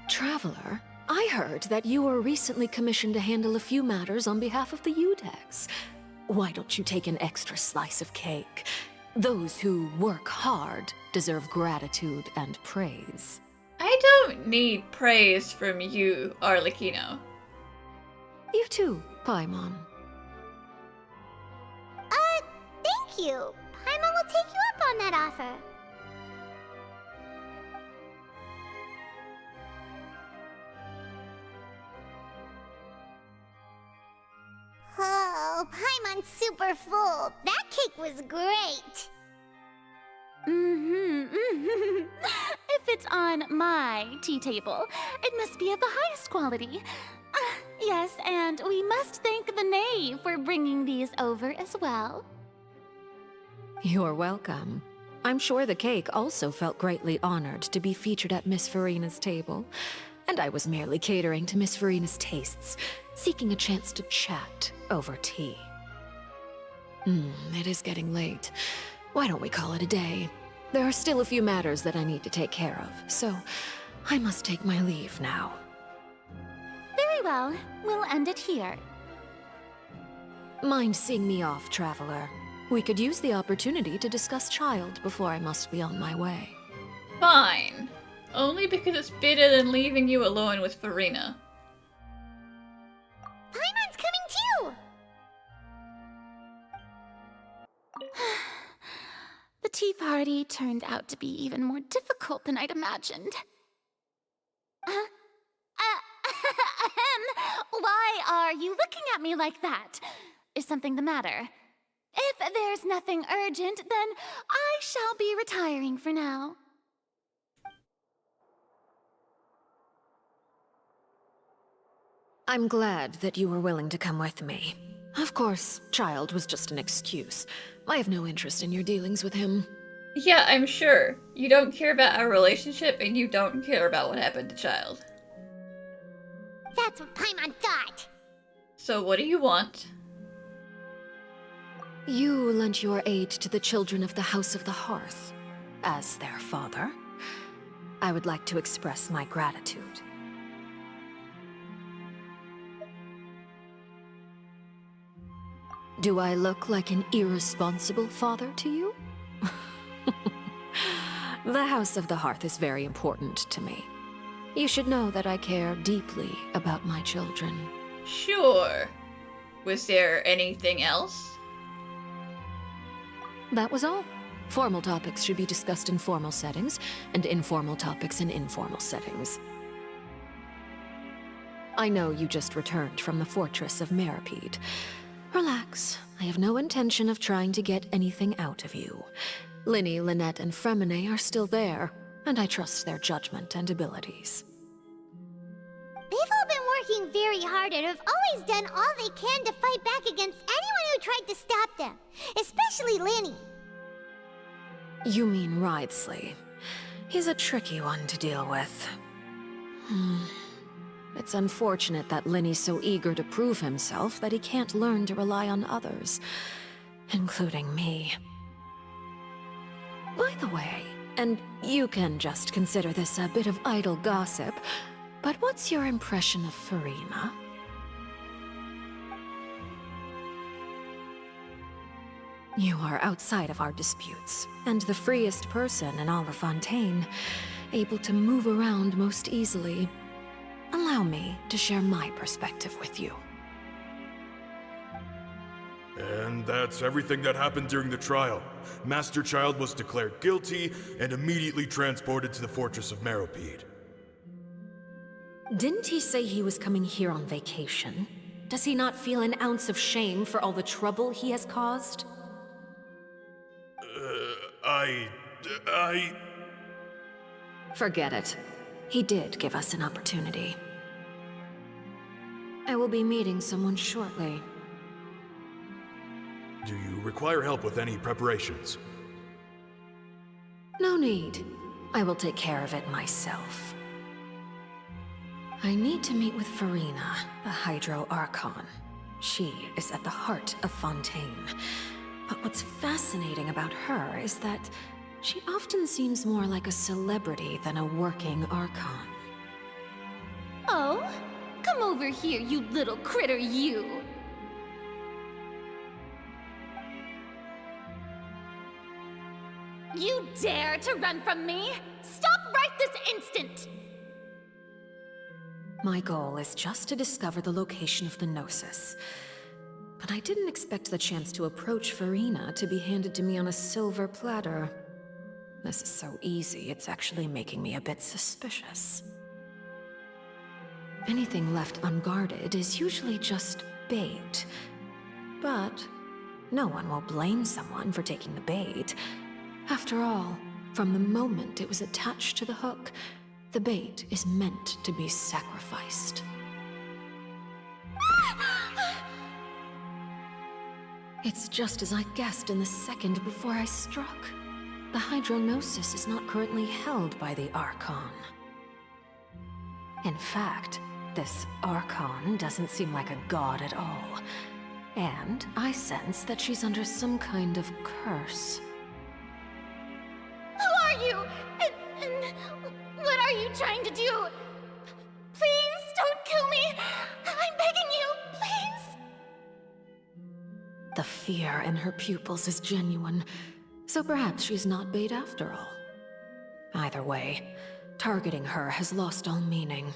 Traveler, I heard that you were recently commissioned to handle a few matters on behalf of the Udex. Why don't you take an extra slice of cake? Those who work hard deserve gratitude and praise. I don't need praise from you, Arlecchino. You too, Paimon. Thank you. Paimon will take you up on that offer. Oh, Paimon's super full. That cake was great. If it's on my tea table, it must be of the highest quality. Yes, and we must thank the knave for bringing these over as well. You're welcome. I'm sure the cake also felt greatly honored to be featured at Miss Farina's table. And I was merely catering to Miss Farina's tastes, seeking a chance to chat over tea. It is getting late. Why don't we call it a day? There are still a few matters that I need to take care of, so I must take my leave now. Very well. We'll end it here. Mind seeing me off, Traveler? We could use the opportunity to discuss Child before I must be on my way. Fine. Only because it's better than leaving you alone with Farina. Paimon's coming too! The tea party turned out to be even more difficult than I'd imagined. Why are you looking at me like that? Is something the matter? If there's nothing urgent, then I shall be retiring for now. I'm glad that you were willing to come with me. Of course, Child was just an excuse. I have no interest in your dealings with him. Yeah, I'm sure. You don't care about our relationship, and you don't care about what happened to Child. That's what Paimon thought. So what do you want? You lent your aid to the children of the House of the Hearth. As their father, I would like to express my gratitude. Do I look like an irresponsible father to you? The House of the Hearth is very important to me. You should know that I care deeply about my children. Sure. Was there anything else? That was all. Formal topics should be discussed in formal settings, and informal topics in informal settings. I know you just returned from the Fortress of Meropide. Relax. I have no intention of trying to get anything out of you. Linny, Lynette, and Fremine are still there, and I trust their judgment and abilities. They've all been working very hard and have always done all they can to fight back against anyone who tried to stop them, especially Linny. You mean Wriothesley. He's a tricky one to deal with. It's unfortunate that Linny's so eager to prove himself that he can't learn to rely on others, including me. By the way, and you can just consider this a bit of idle gossip, but what's your impression of Furina? You are outside of our disputes, and the freest person in all of Fontaine, able to move around most easily. Allow me to share my perspective with you. And that's everything that happened during the trial. Master Child was declared guilty and immediately transported to the Fortress of Meropide. Didn't he say he was coming here on vacation? Does he not feel an ounce of shame for all the trouble he has caused? Forget it. He did give us an opportunity. I will be meeting someone shortly. Do you require help with any preparations? No need. I will take care of it myself. I need to meet with Furina, the Hydro Archon. She is at the heart of Fontaine. But what's fascinating about her is that she often seems more like a celebrity than a working Archon. Oh? Come over here, you little critter, you! You dare to run from me? Stop right this instant! My goal is just to discover the location of the Gnosis. But I didn't expect the chance to approach Furina to be handed to me on a silver platter. This is so easy, it's actually making me a bit suspicious. Anything left unguarded is usually just bait. But no one will blame someone for taking the bait. After all, from the moment it was attached to the hook, the bait is meant to be sacrificed. It's just as I guessed in the second before I struck. The Hydronosis is not currently held by the Archon. In fact, this Archon doesn't seem like a god at all. And I sense that she's under some kind of curse. Who are you? And what are you trying to do? Please don't kill me! I'm begging you, please! The fear in her pupils is genuine, so perhaps she's not bait after all. Either way, targeting her has lost all meaning.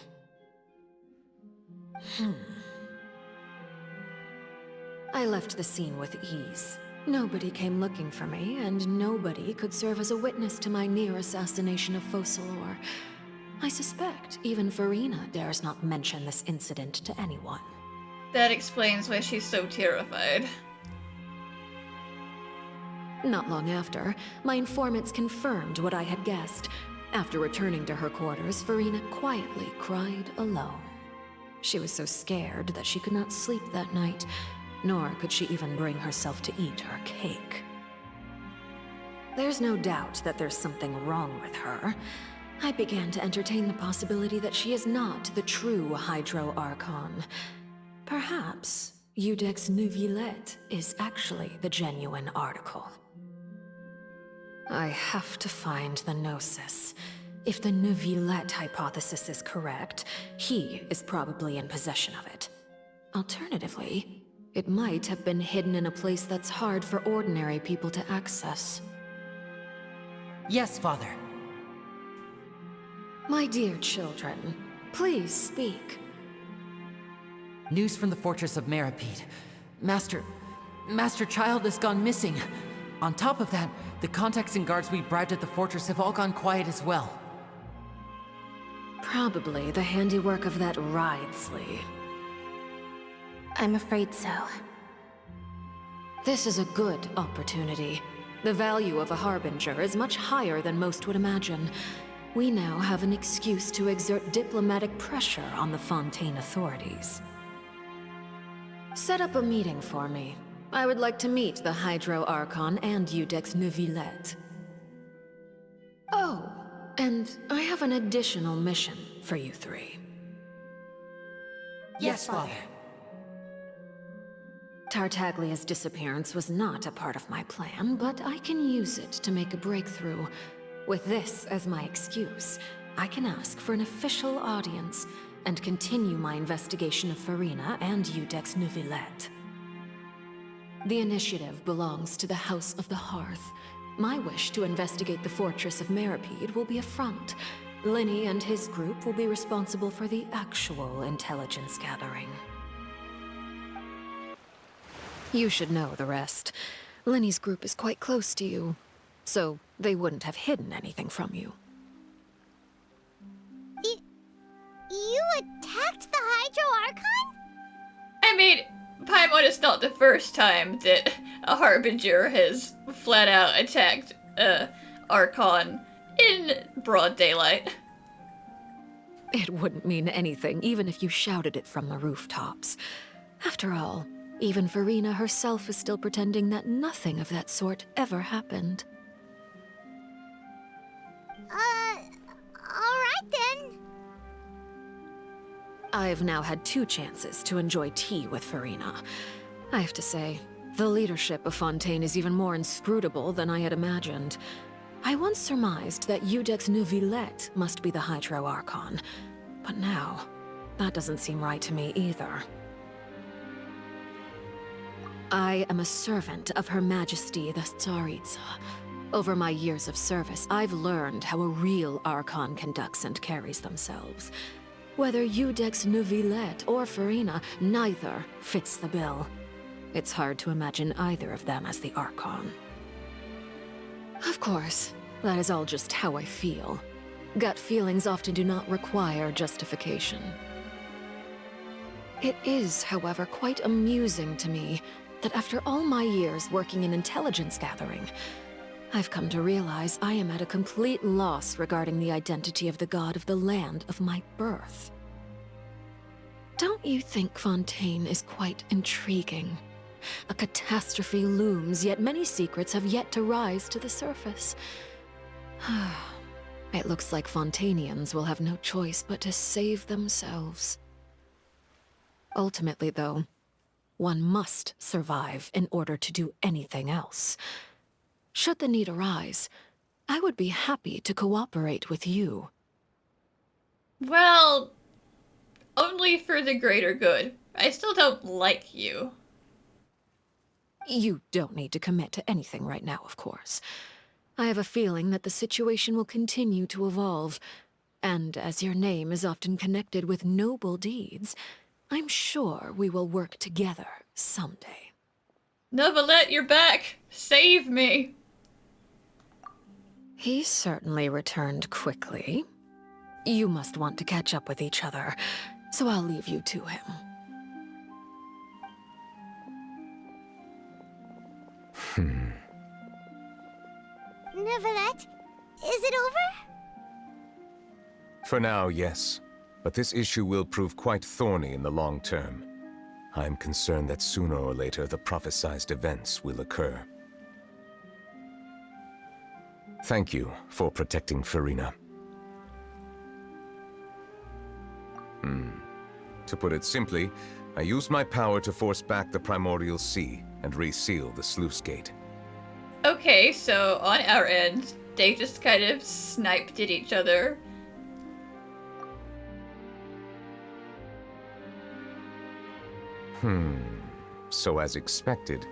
I left the scene with ease. Nobody came looking for me, and nobody could serve as a witness to my near assassination of Focalor. I suspect even Furina dares not mention this incident to anyone. That explains why she's so terrified. Not long after, my informants confirmed what I had guessed. After returning to her quarters, Furina quietly cried alone. She was so scared that she could not sleep that night, nor could she even bring herself to eat her cake. There's no doubt that there's something wrong with her. I began to entertain the possibility that she is not the true Hydro Archon. Perhaps Eudex Neuvillette is actually the genuine article. I have to find the Gnosis. If the Neuvillette hypothesis is correct, he is probably in possession of it. Alternatively, it might have been hidden in a place that's hard for ordinary people to access. Yes, Father. My dear children, please speak. News from the Fortress of Meropide. Master Child has gone missing. On top of that, the contacts and guards we bribed at the fortress have all gone quiet as well. Probably the handiwork of that Wriothesley. I'm afraid so. This is a good opportunity. The value of a Harbinger is much higher than most would imagine. We now have an excuse to exert diplomatic pressure on the Fontaine authorities. Set up a meeting for me. I would like to meet the Hydro Archon and Iudex Neuvillette. Oh, and I have an additional mission for you three. Yes, Father. Tartaglia's disappearance was not a part of my plan, but I can use it to make a breakthrough. With this as my excuse, I can ask for an official audience and continue my investigation of Farina and Iudex Neuvillette. The initiative belongs to the House of the Hearth. My wish to investigate the Fortress of Meropide will be a front. Lenny and his group will be responsible for the actual intelligence gathering. You should know the rest. Lenny's group is quite close to you, so they wouldn't have hidden anything from you. You attacked the Hydro Archon? I mean, Paimon is not the first time that a Harbinger has flat out attacked Archon in broad daylight. It wouldn't mean anything, even if you shouted it from the rooftops. After all, even Farina herself is still pretending that nothing of that sort ever happened. Alright then. I've now had 2 chances to enjoy tea with Farina. I have to say, the leadership of Fontaine is even more inscrutable than I had imagined. I once surmised that Iudex Neuvillette must be the Hydro Archon, but now, that doesn't seem right to me either. I am a servant of Her Majesty the Tsaritsa. Over my years of service, I've learned how a real Archon conducts and carries themselves. Whether Iudex Neuvillette or Farina, neither fits the bill. It's hard to imagine either of them as the Archon. Of course, that is all just how I feel. Gut feelings often do not require justification. It is, however, quite amusing to me that after all my years working in intelligence gathering, I've come to realize I am at a complete loss regarding the identity of the god of the land of my birth. Don't you think Fontaine is quite intriguing? A catastrophe looms, yet many secrets have yet to rise to the surface. It looks like Fontainians will have no choice but to save themselves. Ultimately, though, one must survive in order to do anything else. Should the need arise, I would be happy to cooperate with you. Well, only for the greater good. I still don't like you. You don't need to commit to anything right now, of course. I have a feeling that the situation will continue to evolve, and as your name is often connected with noble deeds, I'm sure we will work together someday. Neuvillette, you're back! Save me! He certainly returned quickly. You must want to catch up with each other, so I'll leave you to him. Neuvillette, is it over? For now, yes. But this issue will prove quite thorny in the long term. I'm concerned that sooner or later the prophesized events will occur. Thank you for protecting Farina. To put it simply, I used my power to force back the Primordial Sea and reseal the sluice gate. Okay, so on our end, they just kind of sniped at each other. So as expected,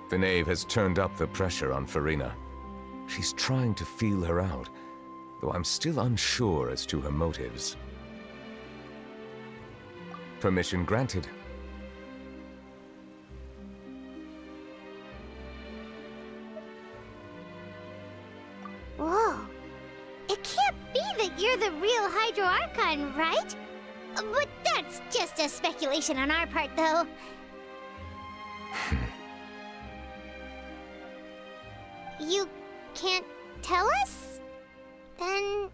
the Knave has turned up the pressure on Farina. She's trying to feel her out, though I'm still unsure as to her motives. Permission granted. Whoa. It can't be that you're the real Hydro Archon, right? But that's just a speculation on our part, though. You can't tell us? Then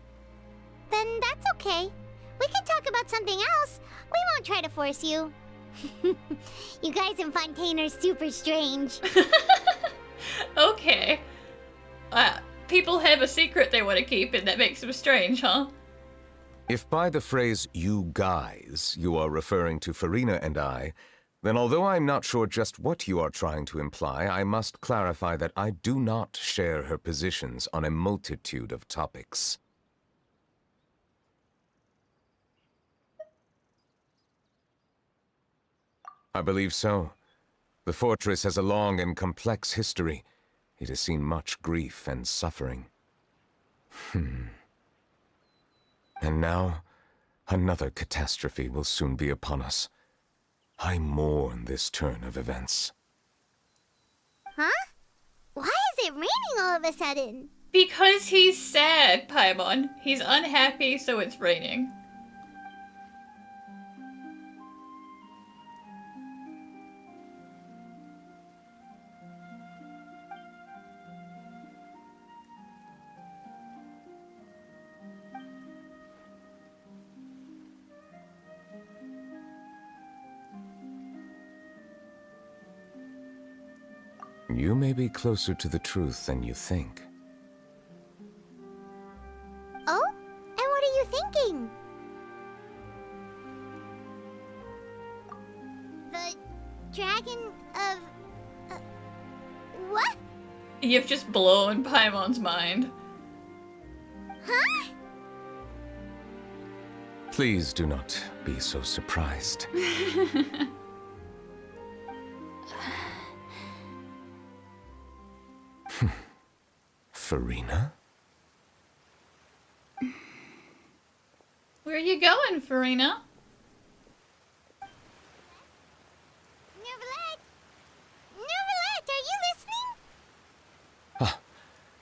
that's okay. We can talk about something else. We won't try to force you. You guys in Fontaine are super strange. Okay. People have a secret they want to keep, and that makes them strange, huh? If by the phrase, you guys, you are referring to Farina and I, then although I'm not sure just what you are trying to imply, I must clarify that I do not share her positions on a multitude of topics. I believe so. The fortress has a long and complex history. It has seen much grief and suffering. And now, another catastrophe will soon be upon us. I mourn this turn of events. Huh? Why is it raining all of a sudden? Because he's sad, Paimon. He's unhappy, so it's raining. You may be closer to the truth than you think. Oh? And what are you thinking? The dragon of... what? You've just blown Paimon's mind. Huh? Please do not be so surprised. Farina? Where are you going, Farina? Neuvillette, are you listening? Ah,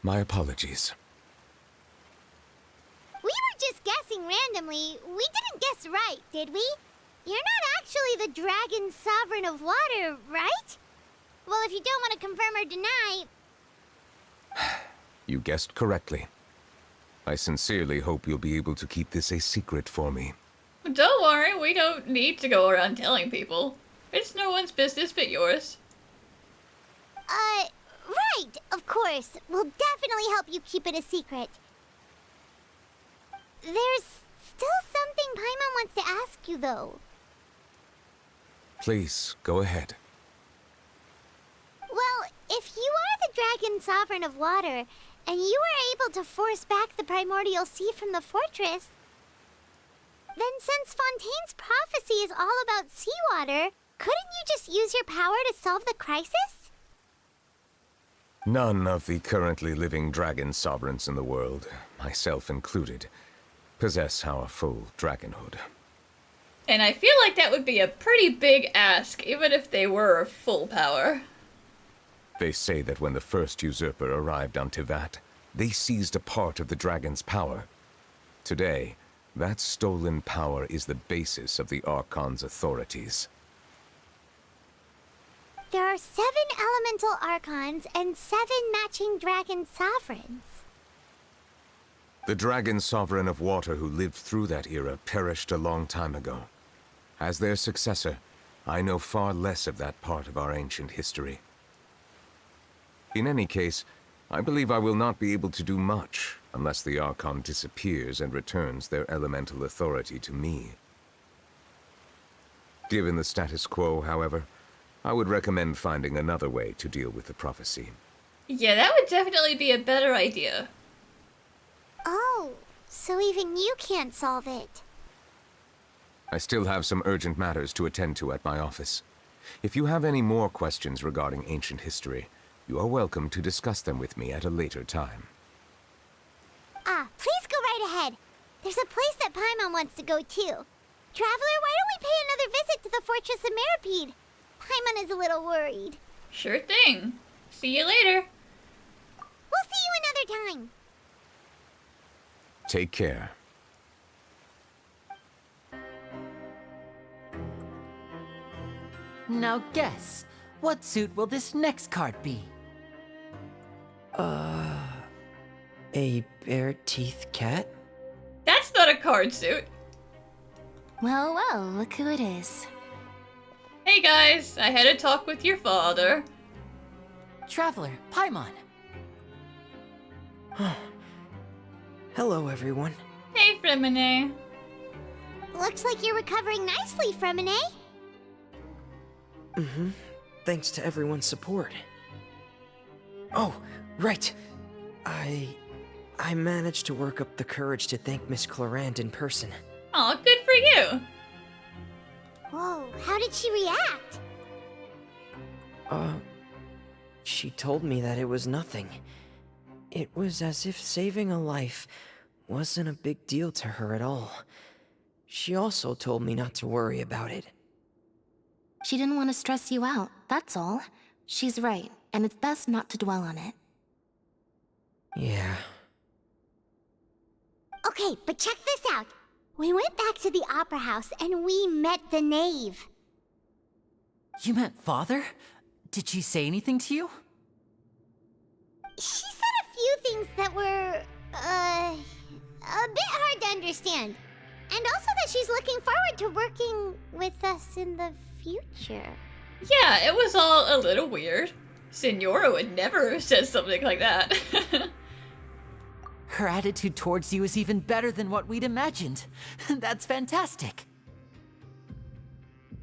my apologies. We were just guessing randomly. We didn't guess right, did we? You're not actually the dragon sovereign of water, right? Well, if you don't want to confirm or deny... You guessed correctly. I sincerely hope you'll be able to keep this a secret for me. Don't worry, we don't need to go around telling people. It's no one's business but yours. Right, of course. We'll definitely help you keep it a secret. There's still something Paimon wants to ask you, though. Please, go ahead. Well, if you are the Dragon Sovereign of Water, and you were able to force back the Primordial Sea from the fortress, then since Fontaine's prophecy is all about seawater, couldn't you just use your power to solve the crisis? None of the currently living dragon sovereigns in the world, myself included, possess our full dragonhood. And I feel like that would be a pretty big ask, even if they were full power. They say that when the first usurper arrived on Tivat, they seized a part of the dragon's power. Today, that stolen power is the basis of the Archon's authorities. There are 7 elemental Archons and 7 matching dragon sovereigns. The dragon sovereign of water who lived through that era perished a long time ago. As their successor, I know far less of that part of our ancient history. In any case, I believe I will not be able to do much unless the Archon disappears and returns their elemental authority to me. Given the status quo, however, I would recommend finding another way to deal with the prophecy. Yeah, that would definitely be a better idea. Oh, so even you can't solve it. I still have some urgent matters to attend to at my office. If you have any more questions regarding ancient history, You are welcome to discuss them with me at a later time. Please go right ahead. There's a place that Paimon wants to go too. Traveler, why don't we pay another visit to the Fortress of Meropide? Paimon is a little worried. Sure thing. See you later. We'll see you another time. Take care. Now guess, what suit will this next card be? A bare-teeth cat? That's not a card suit. Well, well, look who it is. Hey guys, I had a talk with your father. Traveler, Paimon. Hello, everyone. Hey, Fremine. Looks like you're recovering nicely, Fremine. Mm-hmm. Thanks to everyone's support. Oh, right. I managed to work up the courage to thank Miss Clorand in person. Aw, good for you. Whoa, how did she react? She told me that it was nothing. It was as if saving a life wasn't a big deal to her at all. She also told me not to worry about it. She didn't want to stress you out, that's all. She's right, and it's best not to dwell on it. Yeah. Okay, but check this out. We went back to the Opera House and we met the knave. You met Father? Did she say anything to you? She said a few things that were, a bit hard to understand. And also that she's looking forward to working with us in the future. Yeah, it was all a little weird. Signora would never have said something like that. Her attitude towards you is even better than what we'd imagined. That's fantastic.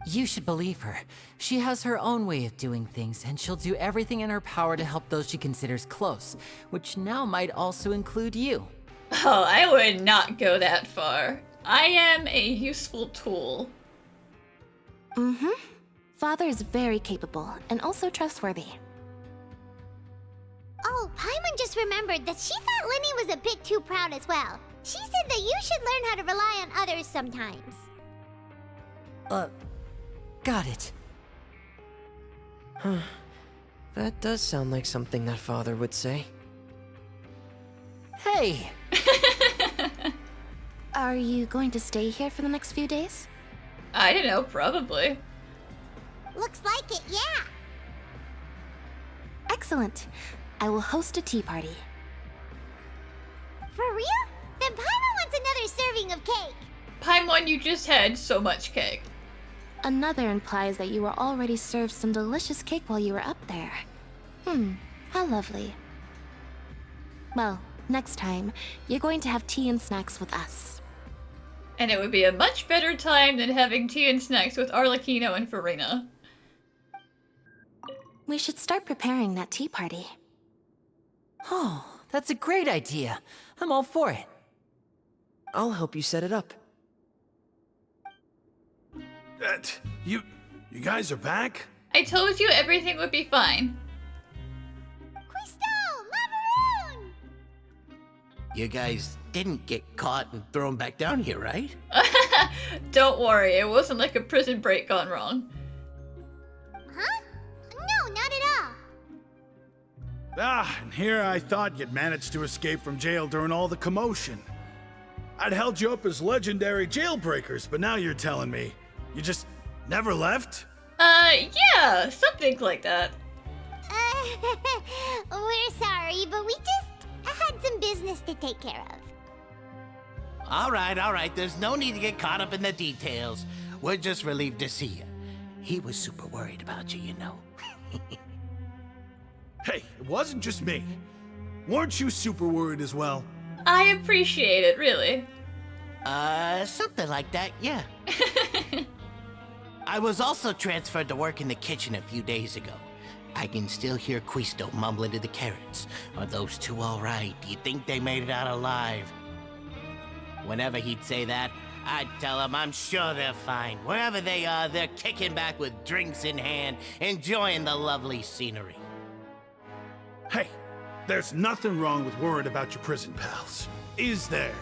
You should believe her. She has her own way of doing things, and she'll do everything in her power to help those she considers close, which now might also include you. Oh, I would not go that far. I am a useful tool. Mm-hmm. Father is very capable, and also trustworthy. Oh, Paimon just remembered that she thought Linny was a bit too proud as well. She said that you should learn how to rely on others sometimes. Got it. Huh. That does sound like something that Father would say. Hey! Are you going to stay here for the next few days? I don't know, probably. Looks like it, yeah. Excellent. I will host a tea party. For real? Then Paimon wants another serving of cake. Paimon, you just had so much cake. Another implies that you were already served some delicious cake while you were up there. How lovely. Well, next time, you're going to have tea and snacks with us. And it would be a much better time than having tea and snacks with Arlecchino and Farina. We should start preparing that tea party. Oh, that's a great idea. I'm all for it. I'll help you set it up. You guys are back? I told you everything would be fine. You guys didn't get caught and thrown back down here, right? Don't worry, it wasn't like a prison break gone wrong. Huh? No, not at all. And here I thought you'd managed to escape from jail during all the commotion. I'd held you up as legendary jailbreakers, but now you're telling me you just never left? Yeah, something like that. We're sorry, but we just had some business to take care of. All right. There's no need to get caught up in the details. We're just relieved to see you. He was super worried about you, you know. Hey, it wasn't just me. Weren't you super worried as well? I appreciate it, really. Something like that, yeah. I was also transferred to work in the kitchen a few days ago. I can still hear Quisto mumbling to the carrots. Are those two all right? Do you think they made it out alive? Whenever he'd say that, I'd tell him I'm sure they're fine. Wherever they are, they're kicking back with drinks in hand, enjoying the lovely scenery. Hey, there's nothing wrong with worrying about your prison pals, is there?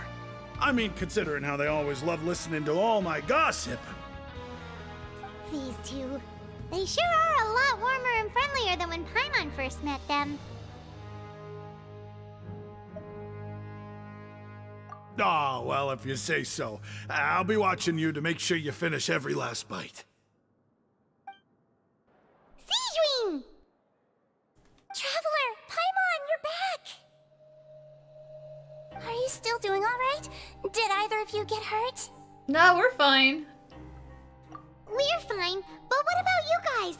I mean, considering how they always love listening to all my gossip. These two. They sure are a lot warmer and friendlier than when Paimon first met them. Oh, well, if you say so. I'll be watching you to make sure you finish every last bite. Siegewing! Traveler, Paimon, you're back! Are you still doing alright? Did either of you get hurt? No, we're fine. We're fine, but what about you guys?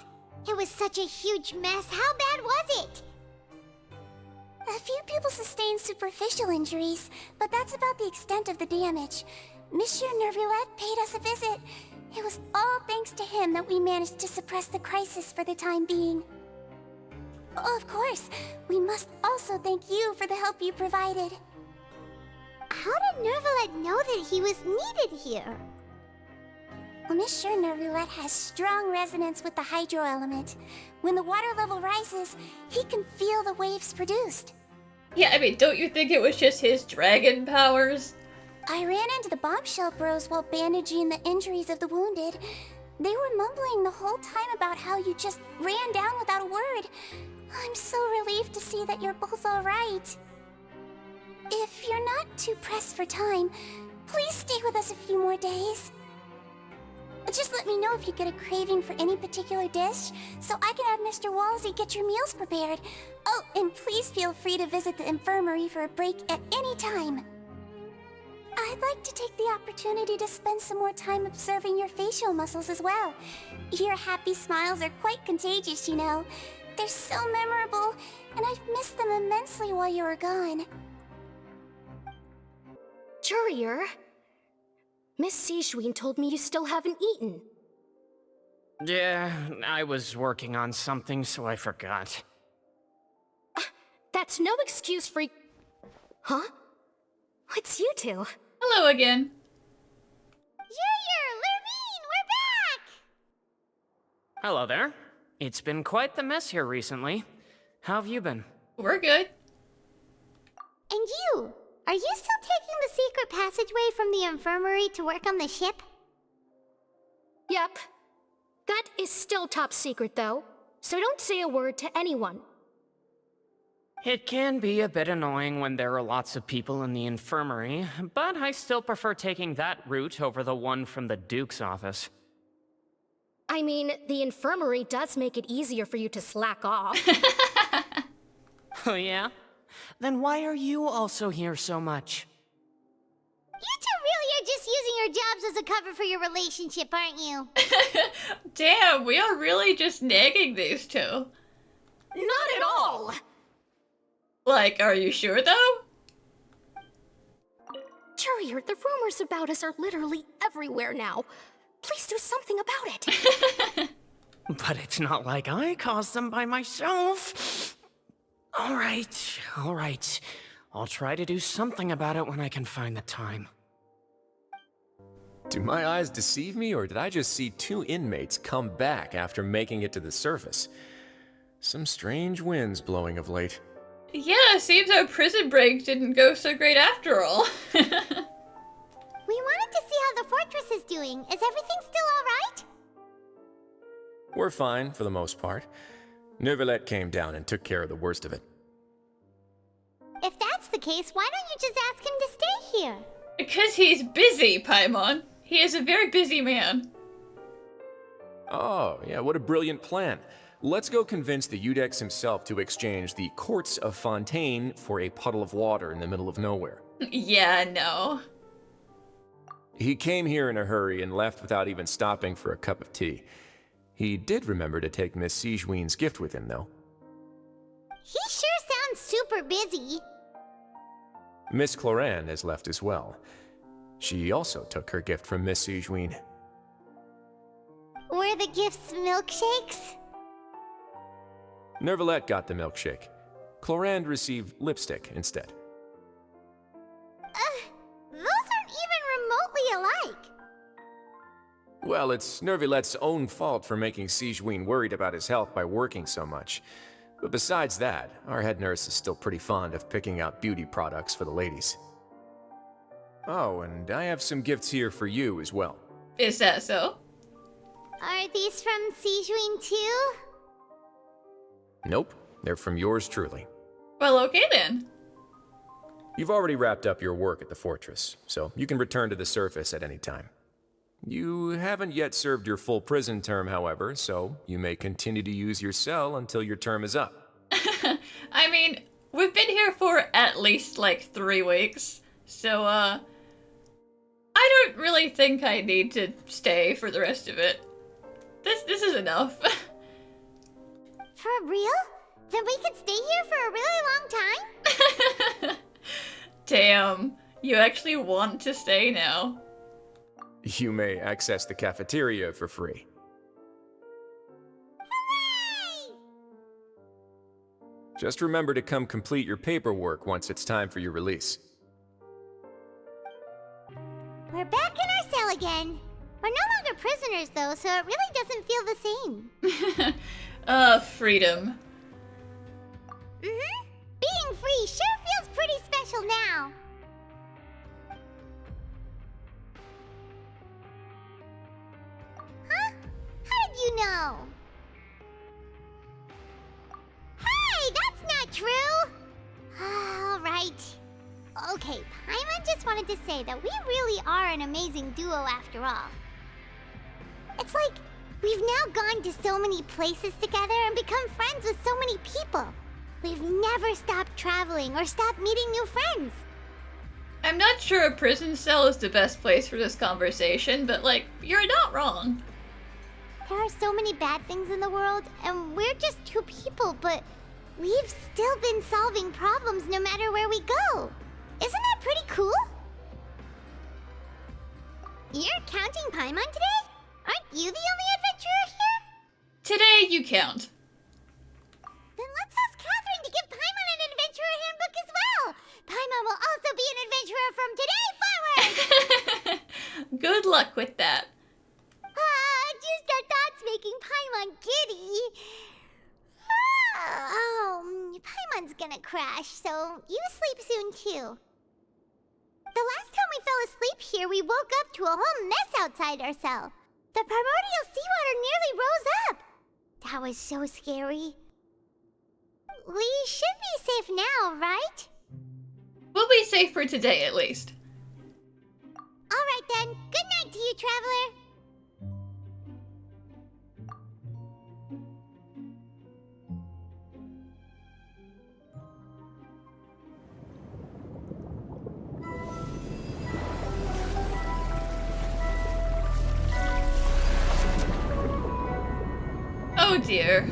It was such a huge mess. How bad was it? A few people sustained superficial injuries, but that's about the extent of the damage. Monsieur Nervulette paid us a visit. It was all thanks to him that we managed to suppress the crisis for the time being. Oh, of course, we must also thank you for the help you provided. How did Nervulette know that he was needed here? Well, Monsieur Nervulette has strong resonance with the hydro element. When the water level rises, he can feel the waves produced. Yeah, I mean, don't you think it was just his dragon powers? I ran into the bombshell bros while bandaging the injuries of the wounded. They were mumbling the whole time about how you just ran down without a word. I'm so relieved to see that you're both alright. If you're not too pressed for time, please stay with us a few more days. Just let me know if you get a craving for any particular dish, so I can have Mr. Wolsey get your meals prepared. Oh, and please feel free to visit the infirmary for a break at any time. I'd like to take the opportunity to spend some more time observing your facial muscles as well. Your happy smiles are quite contagious, you know. They're so memorable, and I've missed them immensely while you were gone. Courier, Miss Siegewing told me you still haven't eaten. Yeah, I was working on something, so I forgot. That's no excuse for... Huh? It's you two. Hello again. Courier, Lurmine, we're back! Hello there. It's been quite the mess here recently. How have you been? We're good. And you? Are you still taking the secret passageway from the infirmary to work on the ship? Yep. That is still top secret, though, so don't say a word to anyone. It can be a bit annoying when there are lots of people in the infirmary, but I still prefer taking that route over the one from the Duke's office. I mean, the infirmary does make it easier for you to slack off. Oh yeah? Then why are you also here so much? You two really are just using your jobs as a cover for your relationship, aren't you? Damn, we are really just nagging these two. Not at all! Like, are you sure though? Courier, the rumors about us are literally everywhere now. Please do something about it. But it's not like I caused them by myself. All right. I'll try to do something about it when I can find the time. Do my eyes deceive me, or did I just see two inmates come back after making it to the surface? Some strange winds blowing of late. Yeah, seems our prison break didn't go so great after all. We wanted to see how the fortress is doing. Is everything still alright? We're fine, for the most part. Nervulette came down and took care of the worst of it. If that's the case, why don't you just ask him to stay here? Because he's busy, Paimon. He is a very busy man. Oh, yeah, what a brilliant plan. Let's go convince the Eudex himself to exchange the courts of Fontaine for a puddle of water in the middle of nowhere. Yeah, no. He came here in a hurry and left without even stopping for a cup of tea. He did remember to take Miss Siegewing's gift with him, though. He sure sounds super busy. Miss Cloran has left as well. She also took her gift from Miss Siegewing. Were the gifts milkshakes? Nervulette got the milkshake. Cloran received lipstick instead. Those aren't even remotely alike. Well, it's Nervulette's own fault for making Siegewing worried about his health by working so much. But besides that, our head nurse is still pretty fond of picking out beauty products for the ladies. Oh, and I have some gifts here for you as well. Is that so? Are these from Sijuin too? Nope, they're from yours truly. Well, okay then. You've already wrapped up your work at the fortress, so you can return to the surface at any time. You haven't yet served your full prison term, however, so you may continue to use your cell until your term is up. I mean, we've been here for at least like 3 weeks, so I don't really think I need to stay for the rest of it. This is enough. For real? Then we could stay here for a really long time? Damn, you actually want to stay now. You may access the cafeteria for free. Hooray! Just remember to come complete your paperwork once it's time for your release. We're back in our cell again. We're no longer prisoners though, so it really doesn't feel the same. Freedom. Mm-hmm. Being free sure feels pretty special now. Huh? How did you know? Hey, that's not true! Alright. Okay, Paimon just wanted to say that we really are an amazing duo after all. It's like, we've now gone to so many places together and become friends with so many people. We've never stopped traveling or stopped meeting new friends. I'm not sure a prison cell is the best place for this conversation, but like, you're not wrong. There are so many bad things in the world, and we're just 2 people, but we've still been solving problems no matter where we go. Isn't that pretty cool? You're counting Paimon today? Aren't you the only adventurer here? Today you count. Then let's ask Catherine to give Paimon an adventurer handbook as well. Paimon will also be an adventurer from today forward. Good luck with that. Just the thoughts making Paimon giddy. Paimon's gonna crash, so you sleep soon too. The last time we fell asleep here, we woke up to a whole mess outside our cell. The primordial seawater nearly rose up. That was so scary. We should be safe now, right? We'll be safe for today, at least. Alright then, good night to you, traveler. Oh dear.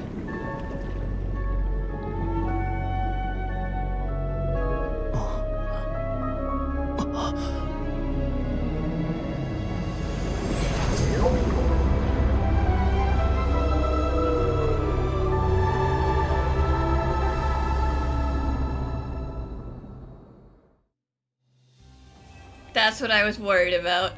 That's what I was worried about.